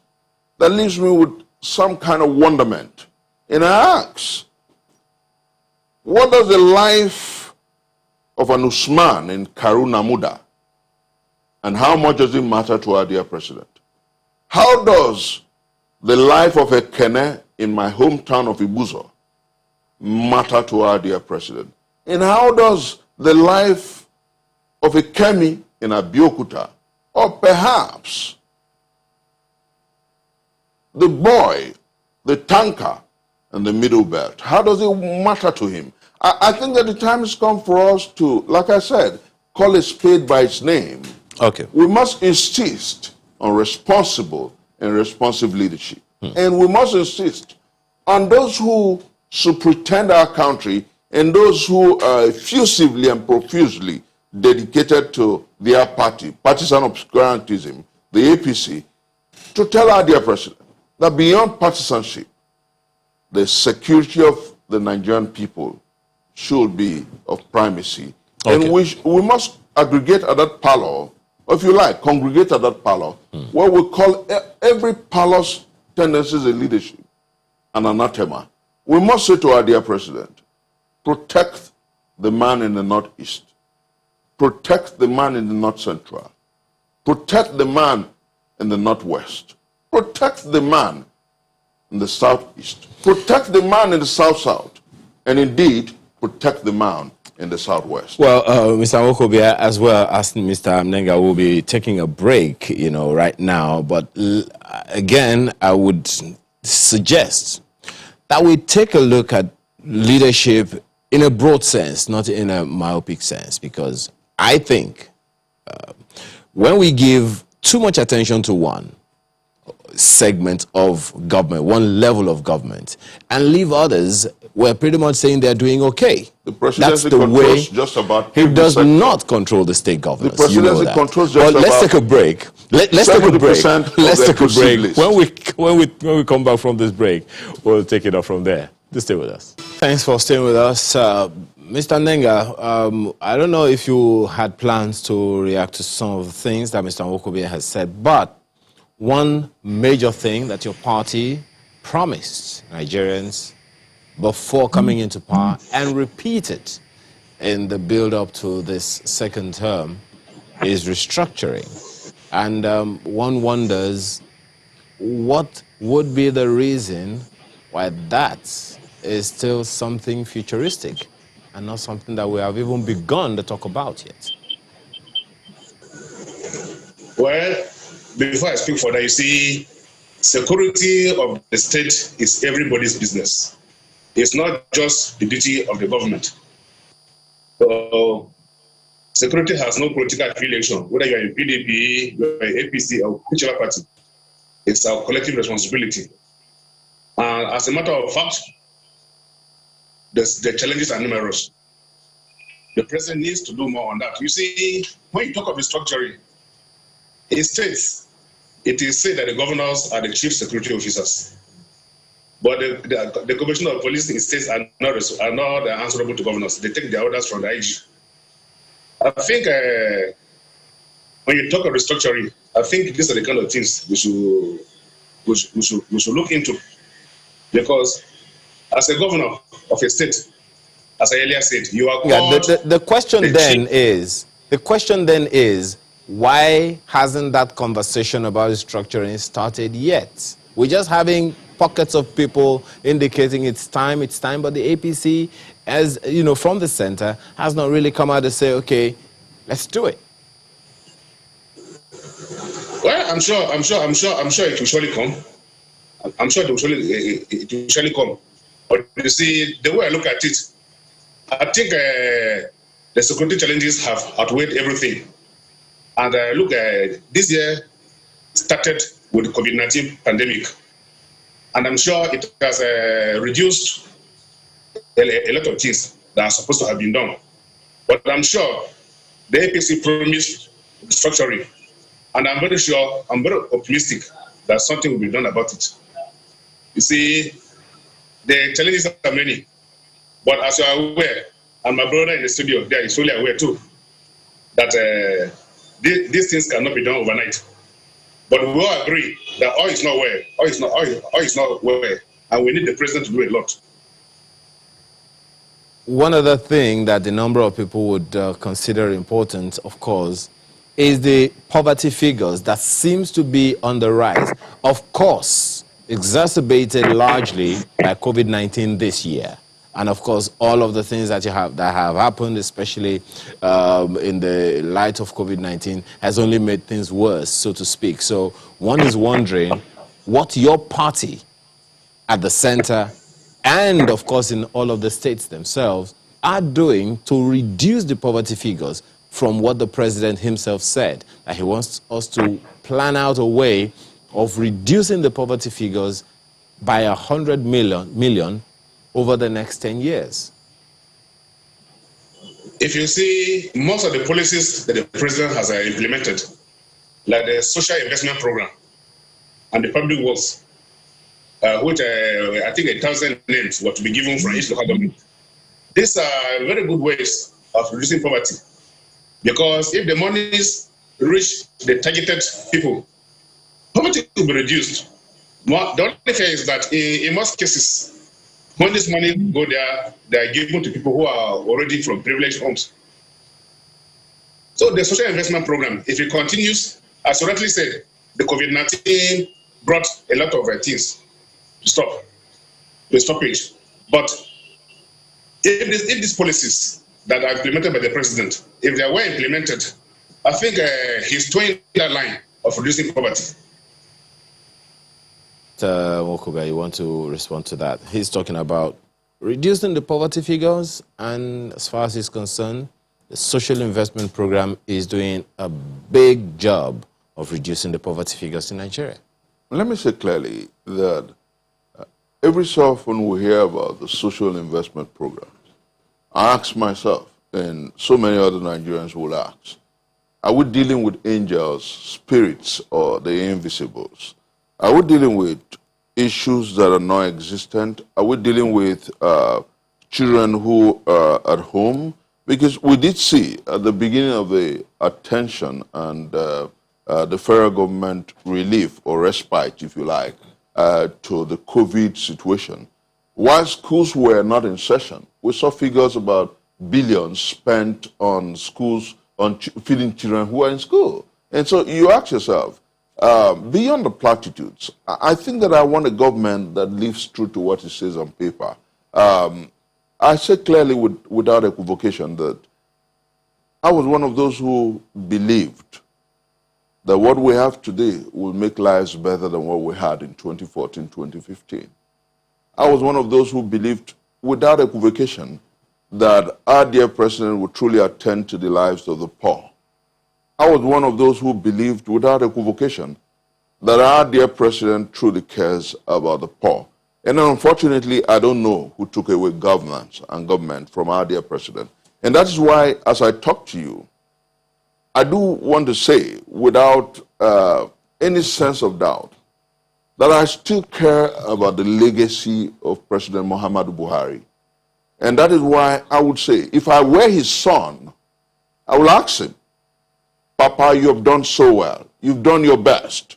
that leaves me with some kind of wonderment. And I ask, what does the life of an Usman in Karunamuda, and how much does it matter to our dear president? How does the life of a Kene in my hometown of Ibuzo matter to our dear president? And how does the life of a Kemi in Abeokuta, or perhaps the boy, the tanker in the Middle Belt, how does it matter to him? I think that the time has come for us to, like I said, call a spade by its name. Okay. We must insist on responsible and responsive leadership. And we must insist on those who superintend our country and those who are effusively and profusely dedicated to their party, partisan obscurantism, the APC, to tell our dear president that beyond partisanship, the security of the Nigerian people should be of primacy. Okay. And we must aggregate at that parlor, or if you like, congregate at that parlor, where we call every parlor's tendencies in leadership an anathema. We must say to our dear president, protect the man in the Northeast. Protect the man in the North Central. Protect the man in the Northwest. Protect the man in the Southeast. Protect the man in the South-South. And indeed, protect the man in the Southwest. Well, Mr. Nwokobia, as well as Mr. Mnenga, will be taking a break, right now. But again, I would suggest that we take a look at leadership in a broad sense, not in a myopic sense, because I think when we give too much attention to one segment of government, one level of government, and leave others, we're pretty much saying they're doing okay. The presidency controls just about... He does not control the state governors. The presidency controls just about... Let's take a break. Let's take a break. Let's take a break. When we come back from this break, we'll take it up from there. Just stay with us. Thanks for staying with us. Mr. Nenga, I don't know if you had plans to react to some of the things that Mr. Nwokobia has said, but one major thing that your party promised Nigerians before coming into power and repeated in the build-up to this second term is restructuring. And one wonders what would be the reason why that is still something futuristic and not something that we have even begun to talk about yet. Well, before I speak further, you see, security of the state is everybody's business. It's not just the duty of the government. So, security has no political affiliation, whether you're in PDP, you're in APC, or whichever party. It's our collective responsibility. As a matter of fact, the challenges are numerous. The president needs to do more on that. You see, when you talk of restructuring, in states, it is said that the governors are the chief security officers. But the commissioner of police in states are not answerable to governors. They take their orders from the IG. I think when you talk of restructuring, I think these are the kind of things we should look into. Because as a governor of a state, as I earlier said, you are called. Yeah, the question then is, why hasn't that conversation about restructuring started yet? We're just having pockets of people indicating it's time, but the APC, as you know, from the center, has not really come out to say, okay, let's do it. Well, I'm sure it will surely come. I'm sure it will surely come. But you see, the way I look at it, I think the security challenges have outweighed everything. And look, this year started with the COVID-19 pandemic. And I'm sure it has reduced a lot of things that are supposed to have been done. But I'm sure the APC promised restructuring. And I'm very optimistic that something will be done about it. You see, the challenges are many. But as you are aware, and my brother in the studio there is fully aware too, that these things cannot be done overnight. But we all agree that all is not well. All is not well, and we need the president to do a lot. One other thing that the number of people would consider important, of course, is the poverty figures that seems to be on the rise. Of course, exacerbated largely by COVID-19 this year. And of course, all of the things that have happened, especially in the light of COVID-19, has only made things worse, so to speak. So one is wondering what your party at the center and, of course, in all of the states themselves are doing to reduce the poverty figures from what the president himself said, that he wants us to plan out a way of reducing the poverty figures by 100 million over the next 10 years. If you see most of the policies that the president has implemented, like the social investment program and the public works, which I think 1,000 names were to be given from each local government. These are very good ways of reducing poverty, because if the monies reach the targeted people, poverty will be reduced. The only thing is that in most cases, when this money go there, they are given to people who are already from privileged homes. So the social investment program, if it continues, as you rightly said, the COVID-19 brought a lot of things to stoppage. But if these policies that are implemented by the president, if they were implemented, I think he's towing that line of reducing poverty. Mokuba, you want to respond to that? He's talking about reducing the poverty figures, and as far as he's concerned, the social investment program is doing a big job of reducing the poverty figures in Nigeria. Let me say clearly that every so often we hear about the social investment programs. I ask myself, and so many other Nigerians will ask, are we dealing with angels, spirits, or the invisibles? Are we dealing with issues that are non-existent? Are we dealing with children who are at home? Because we did see at the beginning of the attention and the federal government relief or respite, if you like, to the COVID situation. While schools were not in session, we saw figures about billions spent on schools, on feeding children who are in school. And so you ask yourself, beyond the platitudes, I think that I want a government that lives true to what it says on paper. I said clearly without equivocation that I was one of those who believed that what we have today will make lives better than what we had in 2014, 2015. I was one of those who believed without equivocation that our dear president would truly attend to the lives of the poor. I was one of those who believed without equivocation that our dear president truly cares about the poor. And unfortunately, I don't know who took away governance and government from our dear president. And that is why, as I talk to you, I do want to say, without any sense of doubt, that I still care about the legacy of President Muhammadu Buhari. And that is why I would say, if I were his son, I will ask him, Papa, you have done so well. You've done your best.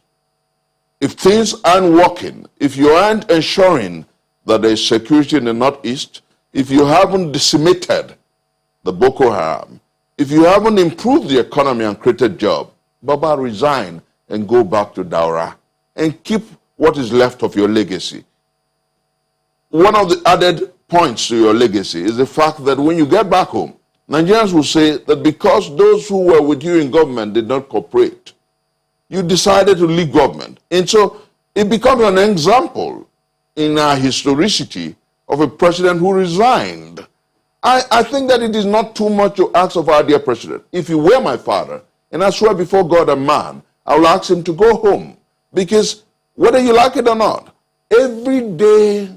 If things aren't working, if you aren't ensuring that there is security in the Northeast, if you haven't decimated the Boko Haram, if you haven't improved the economy and created jobs, Baba, resign and go back to Daura and keep what is left of your legacy. One of the added points to your legacy is the fact that when you get back home, Nigerians will say that because those who were with you in government did not cooperate, you decided to leave government. And so it becomes an example in our historicity of a president who resigned. I think that it is not too much to ask of our dear president. If he were my father, and I swear before God and man, I will ask him to go home. Because whether you like it or not, every day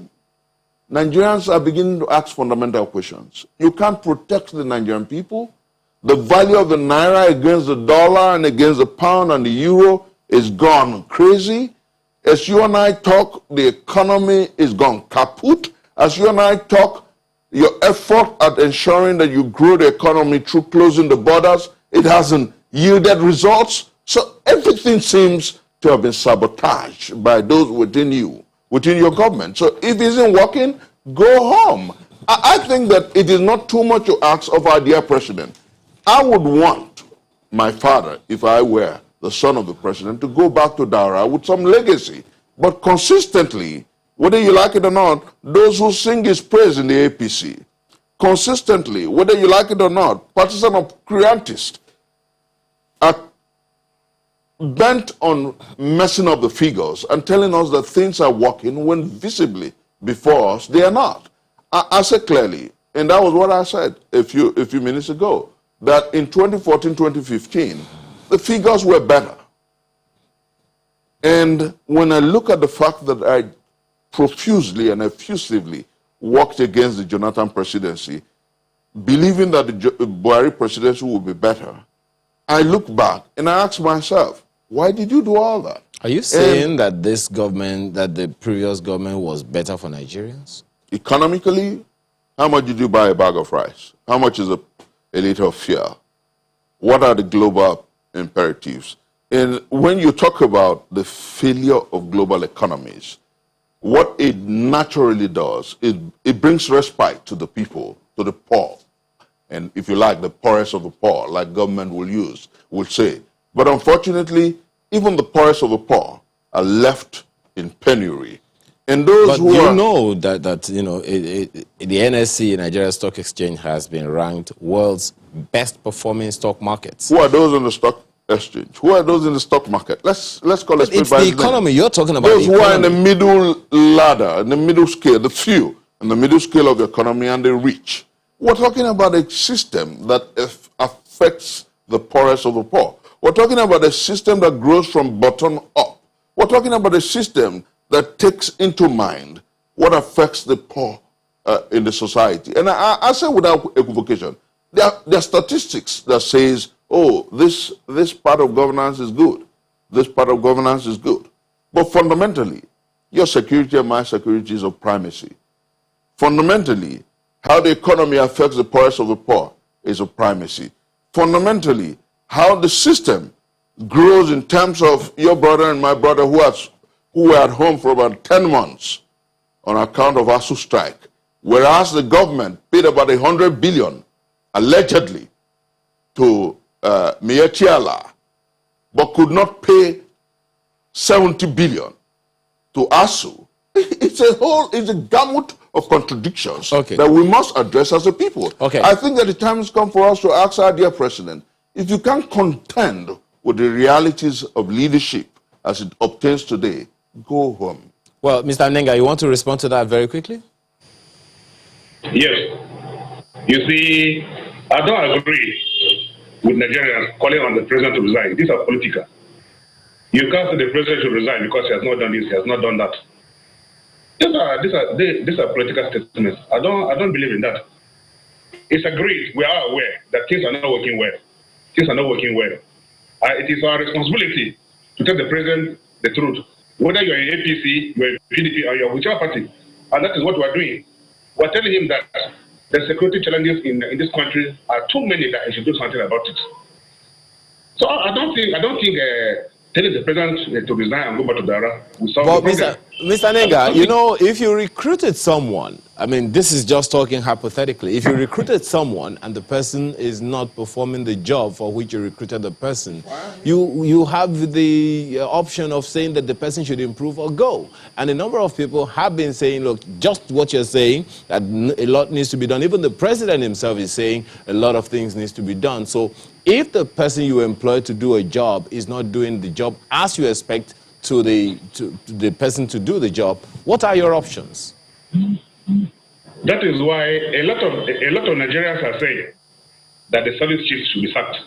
Nigerians are beginning to ask fundamental questions. You can't protect the Nigerian people. The value of the naira against the dollar and against the pound and the euro is gone crazy. As you and I talk, the economy is gone kaput. As you and I talk, your effort at ensuring that you grow the economy through closing the borders, it hasn't yielded results. So everything seems to have been sabotaged by those within you, within your government. So if it isn't working, go home. I think that it is not too much to ask of our dear president. I would want my father, if I were the son of the president, to go back to Daura with some legacy. But consistently, whether you like it or not, those who sing his praise in the APC, consistently, whether you like it or not, partisan of creantists are bent on messing up the figures and telling us that things are working when visibly before us they are not. I said clearly, and that was what I said a few minutes ago, that in 2014, 2015, the figures were better. And when I look at the fact that I profusely and effusively worked against the Jonathan presidency, believing that the Buhari presidency would be better, I look back and I ask myself, why did you do all that? Are you saying that this government, that the previous government was better for Nigerians? Economically, how much did you buy a bag of rice? How much is a liter of fuel? What are the global imperatives? And when you talk about the failure of global economies, what it naturally does is it brings respite to the people, to the poor. And if you like, the poorest of the poor, like government will say. But unfortunately, even the poorest of the poor are left in penury. And those but you know that the NSE, Nigeria Stock Exchange, has been ranked world's best performing stock markets. Who are those in the stock exchange? Who are those in the stock market? Let's call it. It's the economy. You're talking about those who are in the middle ladder, in the middle scale, the few in the middle scale of the economy and the rich. We're talking about a system that affects the poorest of the poor. We're talking about a system that grows from bottom up. We're talking about a system that takes into mind what affects the poor in the society. And I say without equivocation, there are statistics that says, oh, this part of governance is good. This part of governance is good. But fundamentally, your security and my security is of primacy. Fundamentally, how the economy affects the poorest of the poor is of primacy. Fundamentally, how the system grows in terms of your brother and my brother who were at home for about 10 months on account of ASU strike, whereas the government paid about 100 billion, allegedly, to Mietiala, but could not pay 70 billion to ASU. It's a gamut of contradictions that we must address as a people. I think that the time has come for us to ask our dear president, if you can't contend with the realities of leadership as it obtains today, go home. Well, Mr. Nenga, you want to respond to that very quickly? Yes. You see, I don't agree with Nigerians calling on the president to resign. These are political. You can't say the president should resign because he has not done this, he has not done that. These are political statements. I don't believe in that. It's agreed. We are aware that things are not working well. Things are not working well. It is our responsibility to tell the president the truth. whether you're in APC, you're in PDP, or you're whichever party. And that is what we're doing. We're telling him that the security challenges in this country are too many that he should do something about it. So I don't think telling the president to resign and go back to Dara will solve the problem. Mr. Nenga, you know, if you recruited someone, I mean, this is just talking hypothetically. If you recruited someone and the person is not performing the job for which you recruited the person, you have the option of saying that the person should improve or go. And a number of people have been saying, look, just what you're saying, that a lot needs to be done. Even the president himself is saying a lot of things needs to be done. So if the person you employ to do a job is not doing the job as you expect to the person to do the job, what are your options? That is why a lot of Nigerians are saying that the service chiefs should be sacked,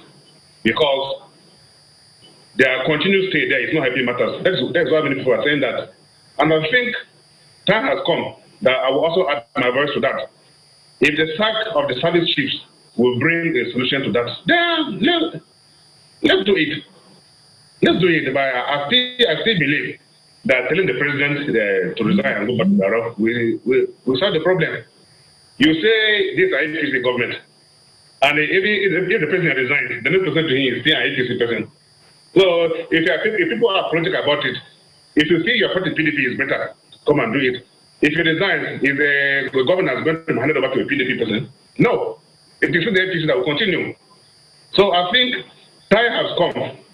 because their continued stay there is not helping matters. That's why many people are saying that. And I think time has come that I will also add my voice to that. If the sack of the service chiefs will bring a solution to that, then let's do it. Let's do it. But I still believe that telling the president to resign and go back to Dara will solve the problem. You say this is an APC government, and if the president resigns, the next person to him is still an APC person. So if people are political about it, if you think your party PDP is better, come and do it. If you resign, is the governor is going to hand it over to a PDP person? No. It is the APC that will continue. So I think time has come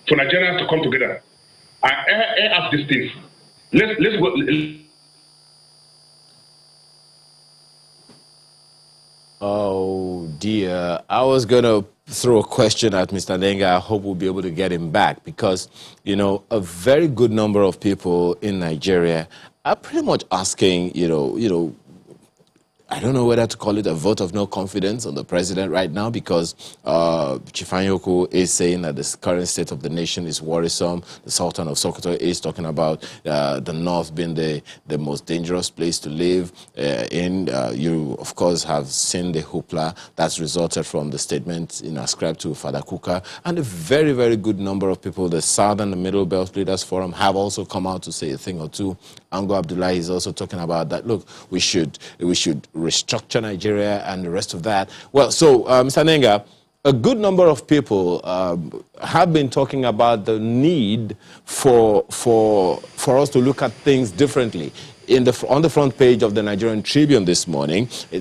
for Nigerians to come together and ask these things. Let's go. Oh dear, I was going to throw a question at Mr. Nenga. I hope we'll be able to get him back, because, you know, a very good number of people in Nigeria are pretty much asking, you know, I don't know whether to call it a vote of no confidence on the president right now, because Chifanyoko is saying that the current state of the nation is worrisome. The Sultan of Sokoto is talking about the north being the most dangerous place to live in. You, of course, have seen the hoopla that's resulted from the statement ascribed to Father Kuka. And a very, very good number of people, the Southern and Middle Belt Leaders Forum, have also come out to say a thing or two. Ango Abdullahi is also talking about that, look, we should restructure Nigeria and the rest of that. Well, so, Mr. Nenga, a good number of people have been talking about the need for us to look at things differently. On the front page of the Nigerian Tribune this morning, Chief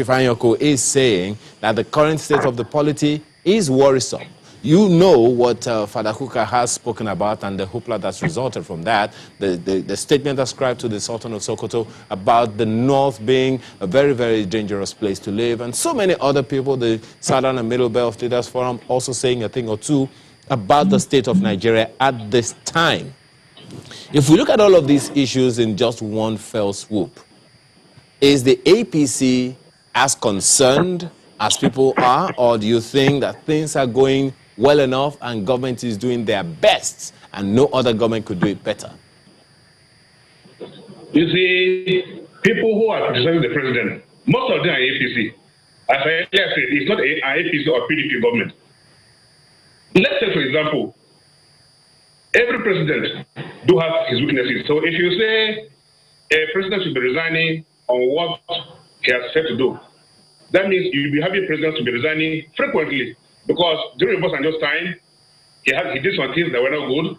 Anyoko is saying that the current state of the polity is worrisome. You know what Father Kuka has spoken about and the hoopla that's resulted from that, the statement ascribed to the Sultan of Sokoto about the north being a very, very dangerous place to live, and so many other people, the Southern and Middle Belt Leaders Forum, also saying a thing or two about the state of Nigeria at this time. If we look at all of these issues in just one fell swoop, is the APC as concerned as people are, or do you think that things are going well enough and government is doing their best and no other government could do it better? You see, people who are criticizing the president, most of them are APC. As I earlier said, it's not an APC or PDP government. Let's say, for example, every president do have his weaknesses. So if you say a president should be resigning on what he has said to do, that means you'll be having presidents to be resigning frequently, because during Obasanjo's time, he did some things that were not good.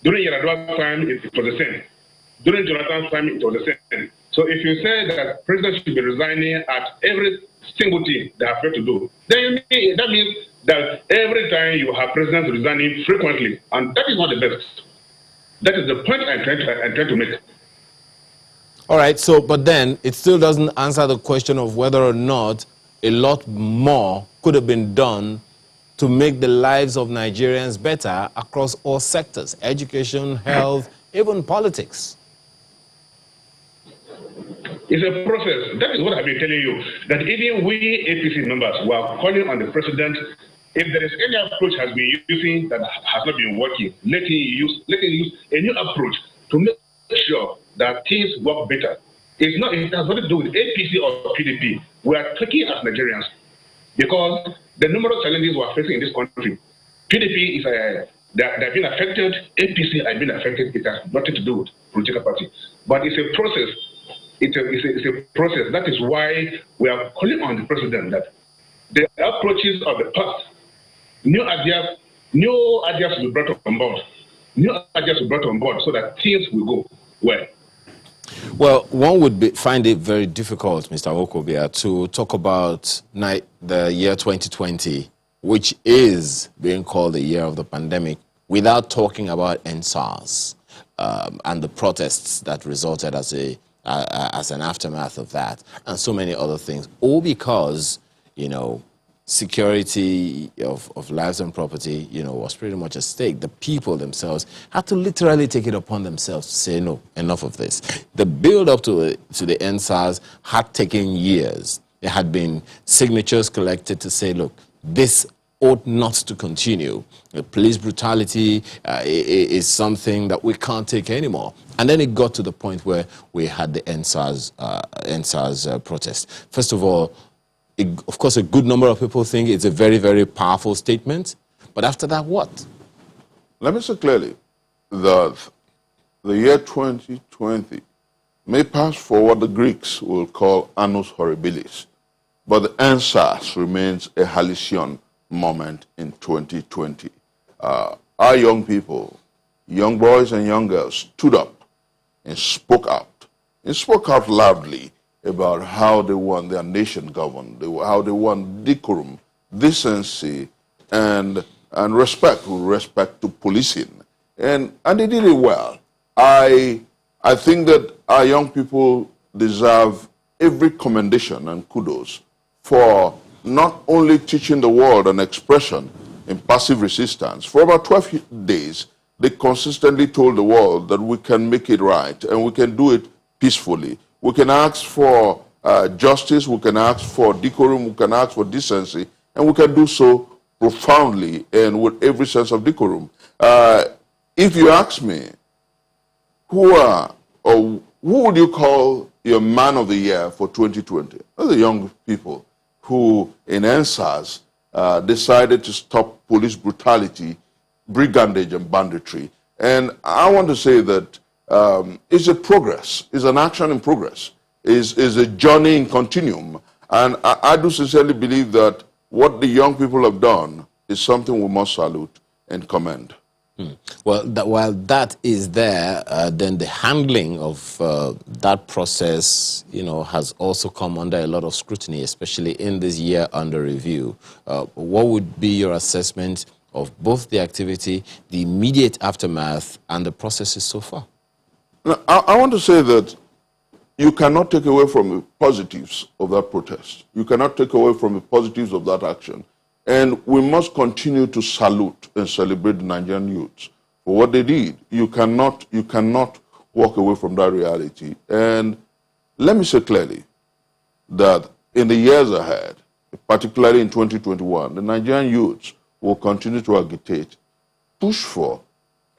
During Yar'Adua's time, it was the same. During Jonathan's time, it was the same. So if you say that presidents should be resigning at every single thing they have failed to do, then that means that every time you have presidents resigning frequently, and that is not the best. That is the point I'm trying to make. All right, so, but then it still doesn't answer the question of whether or not a lot more could have been done to make the lives of Nigerians better across all sectors: education, health, even politics. It's a process. That is what I've been telling you, that even we APC members were calling on the president, if there is any approach has been using that has not been working, let him use a new approach to make sure that things work better. It has nothing to do with APC or PDP. We are talking as Nigerians, because the numerous challenges we are facing in this country. PDP They have been affected. APC have been affected. It has nothing to do with political party. But it's a process. It's a process. That is why we are calling on the president that the approaches of the past, new ideas will be brought on board. New ideas will be brought on board so that things will go well. Well, one would find it very difficult, Mr. Okobia, to talk about the year 2020, which is being called the year of the pandemic, without talking about EndSARS and the protests that resulted as an aftermath of that, and so many other things, all because, you know, security of lives and property, you know, was pretty much at stake. The people themselves had to literally take it upon themselves to say, no, enough of this. The build-up to the EndSARS had taken years. There had been signatures collected to say, look, this ought not to continue. The police brutality is something that we can't take anymore. And then it got to the point where we had the EndSARS protest. First of all, of course, a good number of people think it's a very, very powerful statement. But after that, what? Let me say clearly that the year 2020 may pass for what the Greeks will call annus horribilis, but the EndSARS remains a halcyon moment in 2020. Our young people, young boys and young girls, stood up and spoke out loudly about how they want their nation governed, how they want decorum, decency, and respect with respect to policing. And they did it well. I think that our young people deserve every commendation and kudos for not only teaching the world an expression in passive resistance. For about 12 days, they consistently told the world that we can make it right and we can do it peacefully. We can ask for justice, we can ask for decorum, we can ask for decency, and we can do so profoundly and with every sense of decorum. If you ask me, who would you call your man of the year for 2020? Those are young people who, in EndSARS, decided to stop police brutality, brigandage, and banditry. And I want to say that it's a progress, it's an action in progress, is a journey in continuum. And I do sincerely believe that what the young people have done is something we must salute and commend. Well, while that is there, then the handling of that process, you know, has also come under a lot of scrutiny, especially in this year under review. What would be your assessment of both the activity, the immediate aftermath, and the processes so far? Now, I want to say that you cannot take away from the positives of that protest. You cannot take away from the positives of that action. And we must continue to salute and celebrate the Nigerian youths for what they did. You cannot walk away from that reality. And let me say clearly that in the years ahead, particularly in 2021, the Nigerian youths will continue to agitate, push for,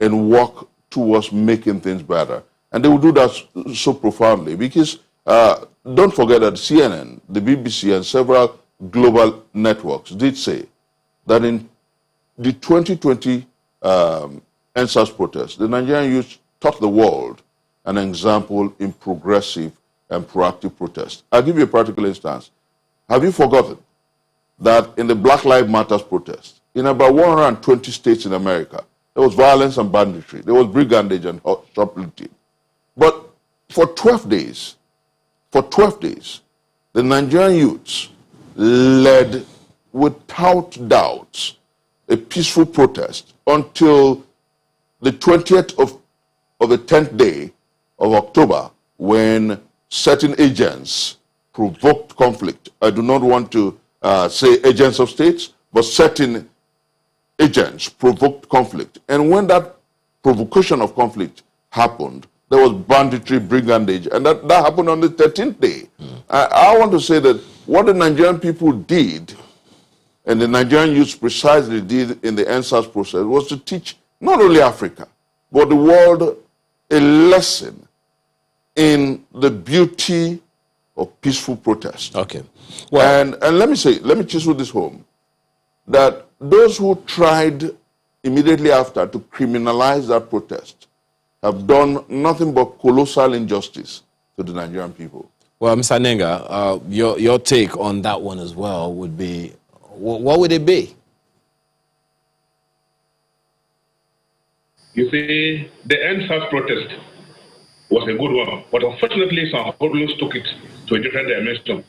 and work towards making things better. And they will do that so profoundly because don't forget that CNN, the BBC, and several global networks did say that in the 2020 EndSARS protest, the Nigerian youth taught the world an example in progressive and proactive protest. I'll give you a practical instance. Have you forgotten that in the Black Lives Matter protest, in about 120 states in America, there was violence and banditry, there was brigandage and shoplifting. But for 12 days, the Nigerian youths led without doubts a peaceful protest until the 20th of the 10th day of October, when certain agents provoked conflict. I do not want to say agents of states, but certain agents provoked conflict. And when that provocation of conflict happened, there was banditry, brigandage, and that happened on the 13th day. I want to say that what the Nigerian people did, and the Nigerian youth precisely did in the EndSARS process, was to teach not only Africa, but the world a lesson in the beauty of peaceful protest. Okay. Well, and let me chisel this home, that those who tried immediately after to criminalize that protest have done nothing but colossal injustice to the Nigerian people. Well, Mr. Nenga, your take on that one as well would be, what would it be? You see, the EndSARS protest was a good one, but unfortunately some problems took it to a different dimension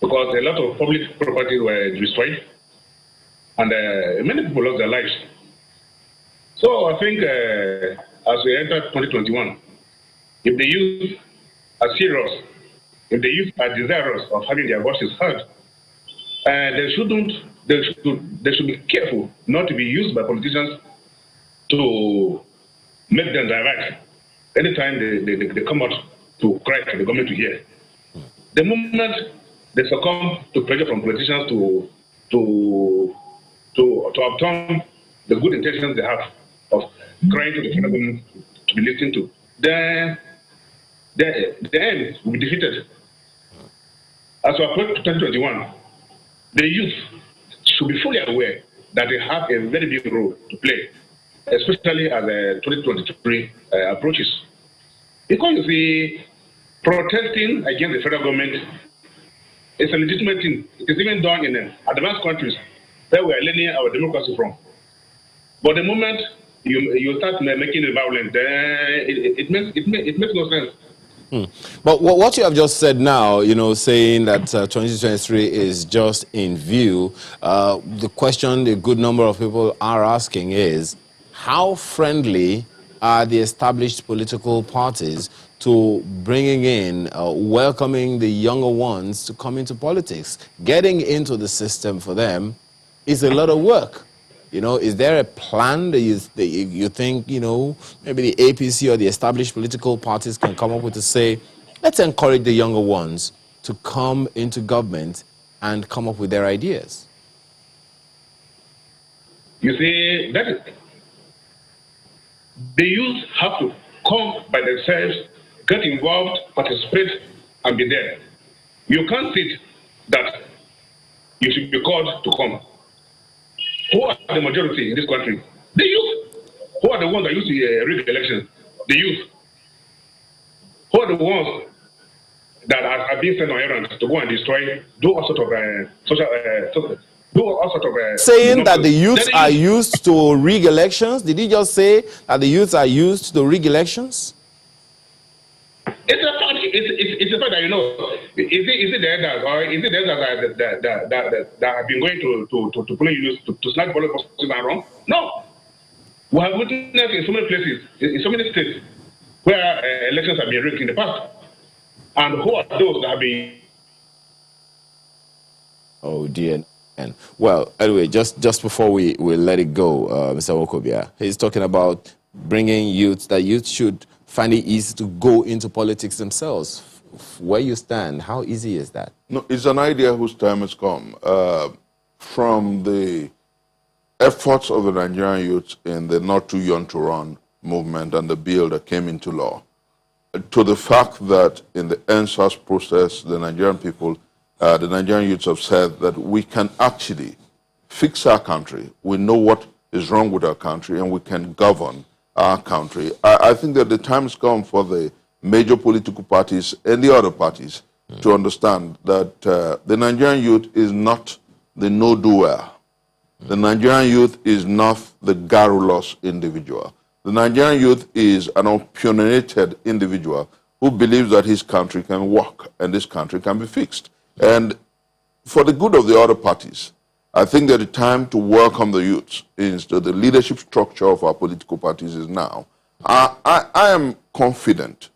because a lot of public property were destroyed and many people lost their lives. So I think as we enter 2021, if the youth are serious, if the youth are desirous of having their voices heard, they should be careful not to be used by politicians to make them direct anytime they come out to cry for the government to hear. The moment they succumb to pressure from politicians to obtain the good intentions they have of crying to the federal government to be listened to, then the end will be defeated. As we approach 2021, the youth should be fully aware that they have a very big role to play, especially as 2023 approaches. Because you see, protesting against the federal government is a legitimate thing. It is even done in advanced countries where we are learning our democracy from. But the moment you start making it violent, it makes no sense. But what you have just said now, saying that 2023 is just in view, the question a good number of people are asking is, how friendly are the established political parties to bringing in, welcoming the younger ones to come into politics? Getting into the system for them is a lot of work. Is there a plan that you think, maybe the APC or the established political parties can come up with to say, let's encourage the younger ones to come into government and come up with their ideas? You see, that is, the youth have to come by themselves, get involved, participate, and be there. You can't sit that you should be called to come. Who are the majority in this country? The youth. Who are the ones that used to rig elections? The youth. Who are the ones that are being sent on errands to go and destroy, do all sort of saying that the youths are used to rig elections? Did he just say that the youths are used to rig elections? It's a fact. It's a fact that is it the elders or is it the elders that have been going to polling units to snatch ballot boxes and wrong? No. We have witnessed in so many places, in so many states, where elections have been rigged in the past. And who are those that have been? Oh dear. Well, anyway, just before we let it go, Mr. Wokobia, he's talking about bringing youth, that youth should find it easy to go into politics themselves. Where you stand, how easy is that? No, it's an idea whose time has come. From the efforts of the Nigerian youth in the Not Too Young to Run movement and the bill that came into law, to the fact that in the EndSARS process, the Nigerian people, the Nigerian youths have said that we can actually fix our country. We know what is wrong with our country and we can govern our country. I think that the time has come for the major political parties and the other parties to understand that the Nigerian youth is not the no-doer. The Nigerian youth is not the garrulous individual. The Nigerian youth is an opinionated individual who believes that his country can work and this country can be fixed. And for the good of the other parties, I think that the time to welcome the youths into the leadership structure of our political parties is now. I am confident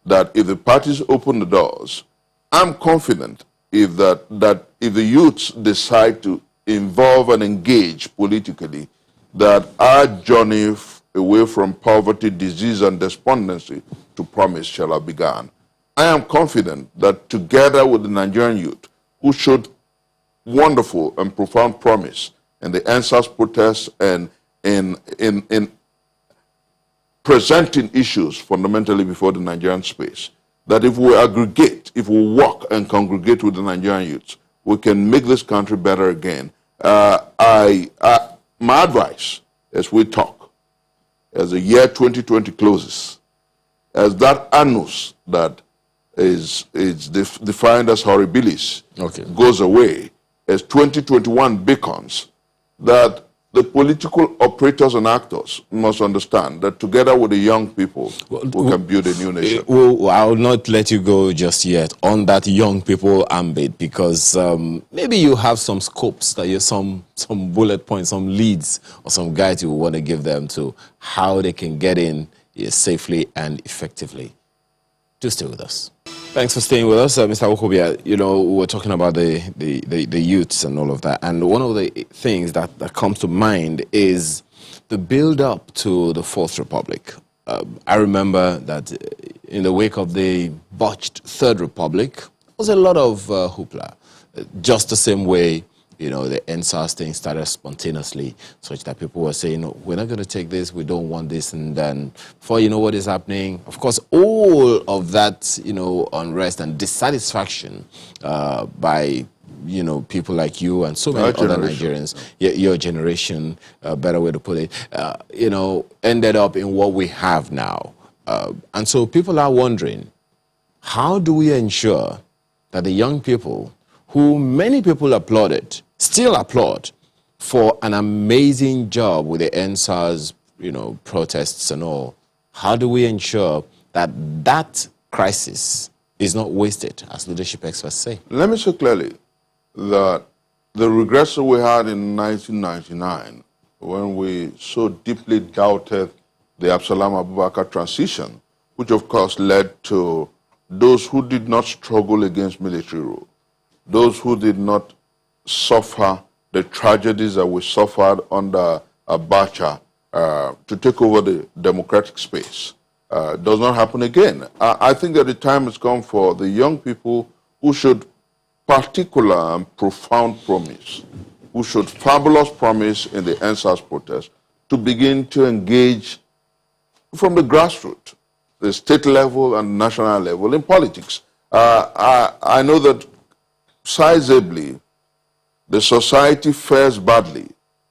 that if the parties open the doors, I'm confident if that if the youths decide to involve and engage politically, that our journey away from poverty, disease, and despondency to promise shall have begun. I am confident that together with the Nigerian youth, who showed wonderful and profound promise in the EndSARS protests and in presenting issues fundamentally before the Nigerian space, that if we aggregate, if we work and congregate with the Nigerian youths, we can make this country better again. My advice as we talk, as the year 2020 closes, as that annus that is defined as horribilis goes away, as 2021 beckons, that the political operators and actors must understand that together with the young people, we can build a new nation. Well, I'll not let you go just yet on that young people ambit, because maybe you have some scopes, that you some bullet points, some leads, or some guides you want to give them to how they can get in safely and effectively. Do stay with us. Thanks for staying with us, Mr. Okobia. You know, we were talking about the youths and all of that, and one of the things that comes to mind is the build-up to the Fourth Republic. I remember that in the wake of the botched Third Republic, there was a lot of hoopla, just the same way, you know, the EndSARS thing started spontaneously, such that people were saying, no, we're not going to take this, we don't want this, and then before you know what is happening, of course, all of that, you know, unrest and dissatisfaction by, you know, people like you and so many other Nigerians, your generation, better way to put it, you know, ended up in what we have now. And so people are wondering, how do we ensure that the young people, who many people applauded, still applaud for an amazing job with the EndSARS, you know, protests and all, how do we ensure that that crisis is not wasted, as leadership experts say? Let me say clearly that the regressor we had in 1999, when we so deeply doubted the Absalom Abubakar transition, which of course led to those who did not struggle against military rule, those who did not suffer the tragedies that we suffered under Abacha to take over the democratic space, does not happen again. I think that the time has come for the young people who showed particular and profound promise, who showed fabulous promise in the EndSARS protest, to begin to engage from the grassroots, the state level and national level in politics. I know that sizably, the society fares badly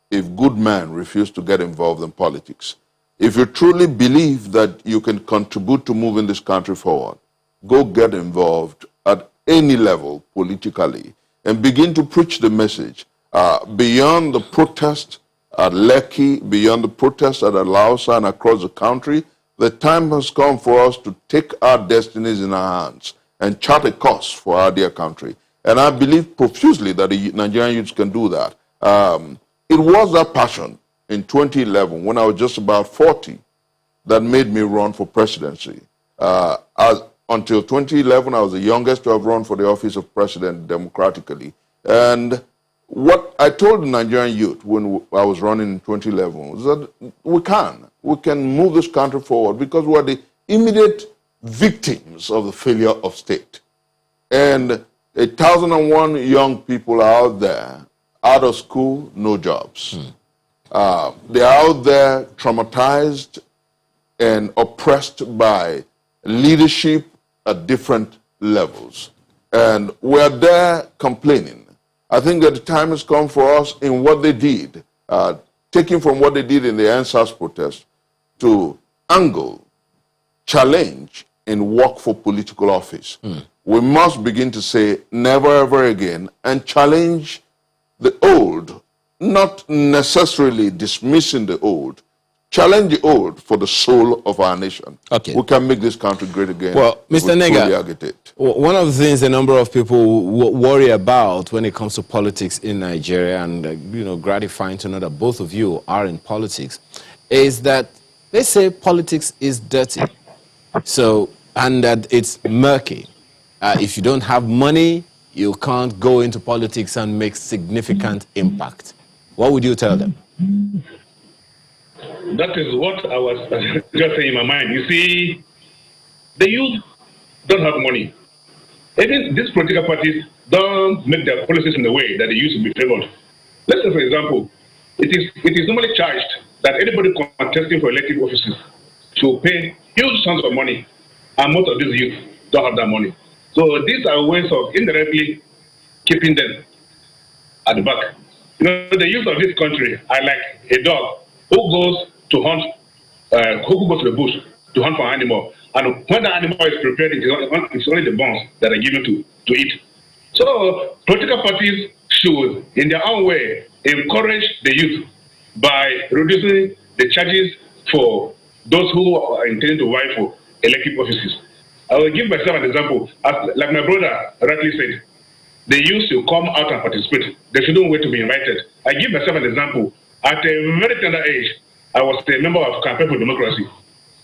if good men refuse to get involved in politics. If you truly believe that you can contribute to moving this country forward, go get involved at any level politically and begin to preach the message beyond the protest at Lekki, beyond the protest at Lausa and across the country. The time has come for us to take our destinies in our hands and chart a course for our dear country. And I believe profusely that the Nigerian youths can do that. It was that passion in 2011, when I was just about 40, that made me run for presidency. Until 2011, I was the youngest to have run for the office of president democratically. And what I told the Nigerian youth when I was running in 2011 was that we can move this country forward because we are the immediate victims of the failure of state. And 1,001 young people are out there, out of school, no jobs. They are out there traumatized and oppressed by leadership at different levels. And we're there complaining. I think that the time has come for us in what they did, taking from what they did in the EndSARS protest to angle, challenge, and work for political office. We must begin to say never ever again and challenge the old, not necessarily dismissing the old. Challenge the old for the soul of our nation. Okay. We can make this country great again. Well, Mr. Nega, one of the things a number of people worry about when it comes to politics in Nigeria, and you know, gratifying to know that both of you are in politics, is that they say politics is dirty. So, and that it's murky. If you don't have money, you can't go into politics and make significant impact. What would you tell them? That is what I was just saying in my mind. You see, the youth don't have money. Even these political parties don't make their policies in the way that they used to be favored. Let's say, for example, it is normally charged that anybody contesting for elective offices should pay huge sums of money, and most of these youth don't have that money. So these are ways of indirectly keeping them at the back. You know, the youth of this country are like a dog who goes to hunt, who goes to the bush to hunt for an animal, and when the animal is prepared, it's only the bones that are given to eat. So political parties should, in their own way, encourage the youth by reducing the charges for those who are intending to vie for elective offices. I will give myself an example. Like my brother rightly said, they used to come out and participate. They shouldn't wait to be invited. I give myself an example. At a very tender age, I was a member of Campaign for Democracy.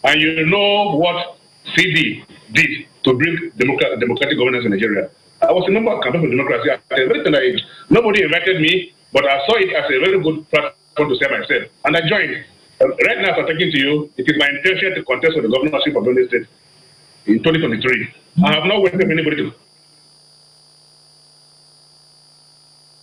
And you know what CD did to bring democratic governance in Nigeria. I was a member of Campaign for Democracy at a very tender age. Nobody invited me, but I saw it as a very good platform to say myself. And I joined. Right now, as I'm talking to you, it is my intention to contest for the governorship of Benue State in 2023. I have not waited for anybody to.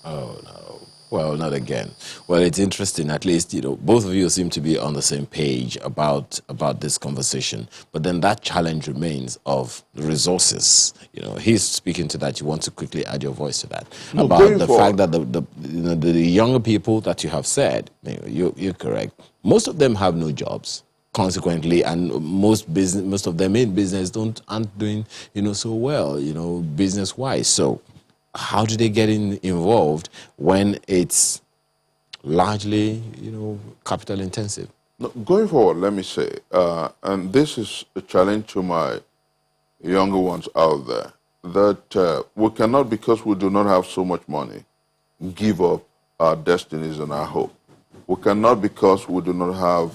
Oh, no. Well, not again. Well, it's interesting. At least, both of you seem to be on the same page about this conversation. But then that challenge remains of the resources. He's speaking to that. You want to quickly add your voice to that. No, about the fact that the younger people that you have said, you're correct. Most of them have no jobs. Consequently, and most of them in business aren't doing so well, business-wise. So how do they get involved when it's largely, capital intensive? No, going forward, let me say, and this is a challenge to my younger ones out there, that we cannot, because we do not have so much money, give up our destinies and our hope. We cannot, because we do not have,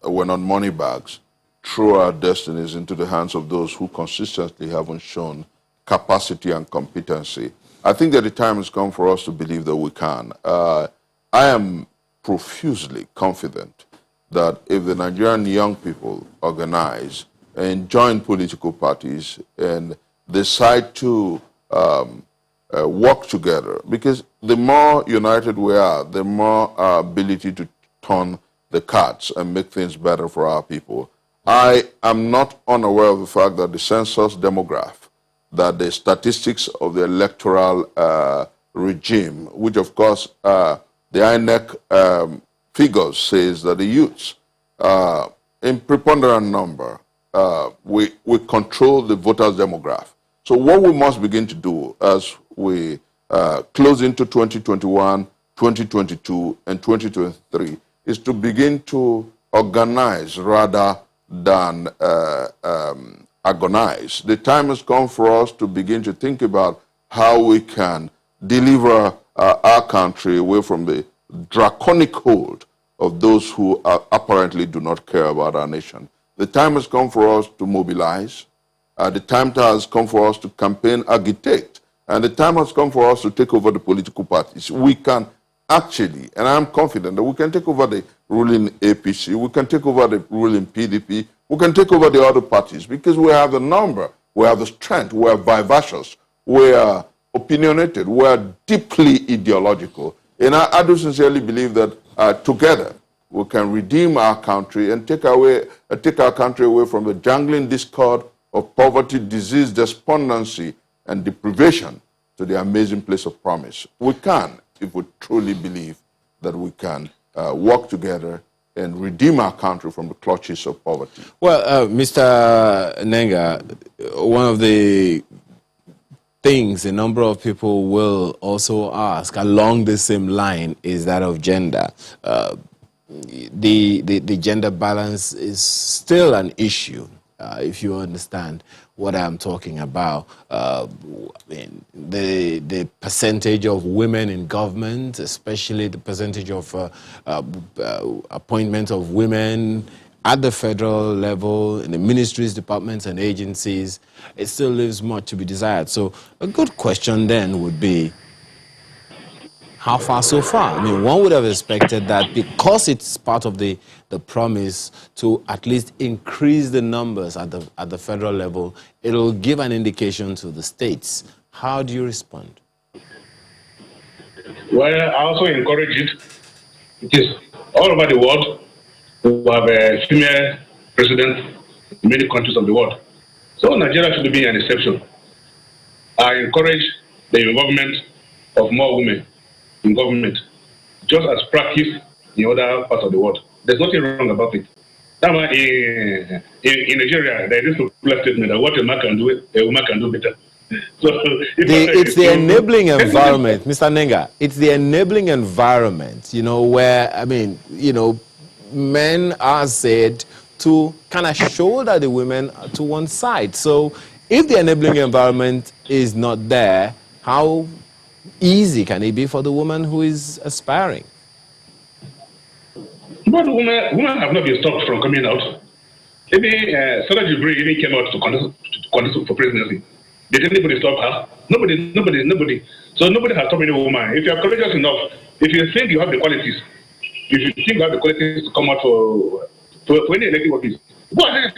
we're not money bags, throw our destinies into the hands of those who consistently haven't shown capacity and competency. I think that the time has come for us to believe that we can. I am profusely confident that if the Nigerian young people organize and join political parties and decide to work together, because the more united we are, the more our ability to turn the cards and make things better for our people. I am not unaware of the fact that the census demograph, that the statistics of the electoral regime, which of course the INEC figures says that the youths, in preponderant number, we control the voters demograph. So what we must begin to do as we close into 2021, 2022, and 2023 is to begin to organize rather than agonize. The time has come for us to begin to think about how we can deliver our country away from the draconic hold of those who apparently do not care about our nation. The time has come for us to mobilize. The time has come for us to campaign, agitate. And the time has come for us to take over the political parties. We can actually, and I'm confident that we can take over the ruling APC, we can take over the ruling PDP, we can take over the other parties because we have the number, we have the strength, we are vivacious, we are opinionated, we are deeply ideological. And I do sincerely believe that together we can redeem our country and take our country away from the jangling discord of poverty, disease, despondency, and deprivation to the amazing place of promise. We can, if we truly believe that we can work together and redeem our country from the clutches of poverty. Well, Mr. Nenga, one of the things a number of people will also ask along the same line is that of gender. The gender balance is still an issue, if you understand what I'm talking about. The percentage of women in government, especially the percentage of appointment of women at the federal level, in the ministries, departments, and agencies, it still leaves much to be desired. So a good question then would be, how far so far? I mean, one would have expected that because it's part of the promise to at least increase the numbers at the federal level, it'll give an indication to the states. How do you respond? Well, I also encourage it. It is all over the world. We have a female president in many countries of the world. So Nigeria should be an exception. I encourage the involvement of more women in government, just as practice in other parts of the world. There's nothing wrong about it. That's why in Nigeria, there is this popular statement that what a man can do, a woman can do better. So it's the enabling environment, Mr. Nenga. It's the enabling environment, where, I mean, men are said to kind of shoulder the women to one side. So if the enabling environment is not there, how easy can it be for the woman who is aspiring? But women have not been stopped from coming out. Maybe Sarah Jibril even came out to contest for presidency. Did anybody stop her? Nobody. So nobody has stopped any woman. If you are courageous enough, if you think you have the qualities, to come out for any elective office, go ahead.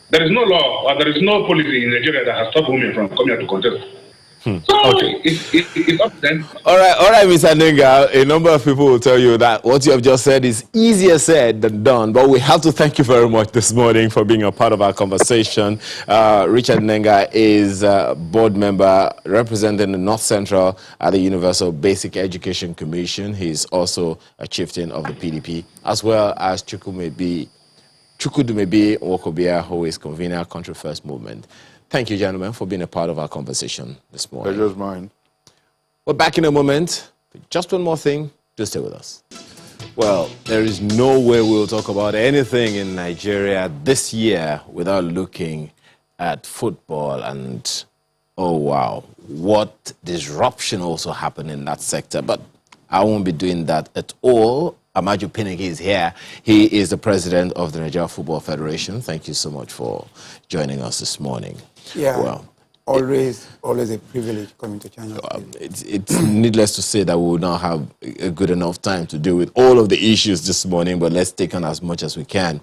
There is no law or there is no policy in Nigeria that has stopped women from coming out to contest. So okay. It's up to them. All right, Mr. Nenga. A number of people will tell you that what you have just said is easier said than done, but we have to thank you very much this morning for being a part of our conversation. Richard Nenga is a board member representing the North Central at the Universal Basic Education Commission. He's also a chieftain of the PDP, as well as Chukwudumebi Nwokobia, who is convener Country First Movement. Thank you, gentlemen, for being a part of our conversation this morning. Pleasure's mine. We're back in a moment. Just one more thing. Just stay with us. Well, there is no way we'll talk about anything in Nigeria this year without looking at football. And, oh, wow, what disruption also happened in that sector. But I won't be doing that at all. Amaju Pinnick is here. He is the president of the Nigeria Football Federation. Thank you so much for joining us this morning. Yeah, well, always a privilege coming to China. It's needless to say that we will not have a good enough time to deal with all of the issues this morning, but let's take on as much as we can.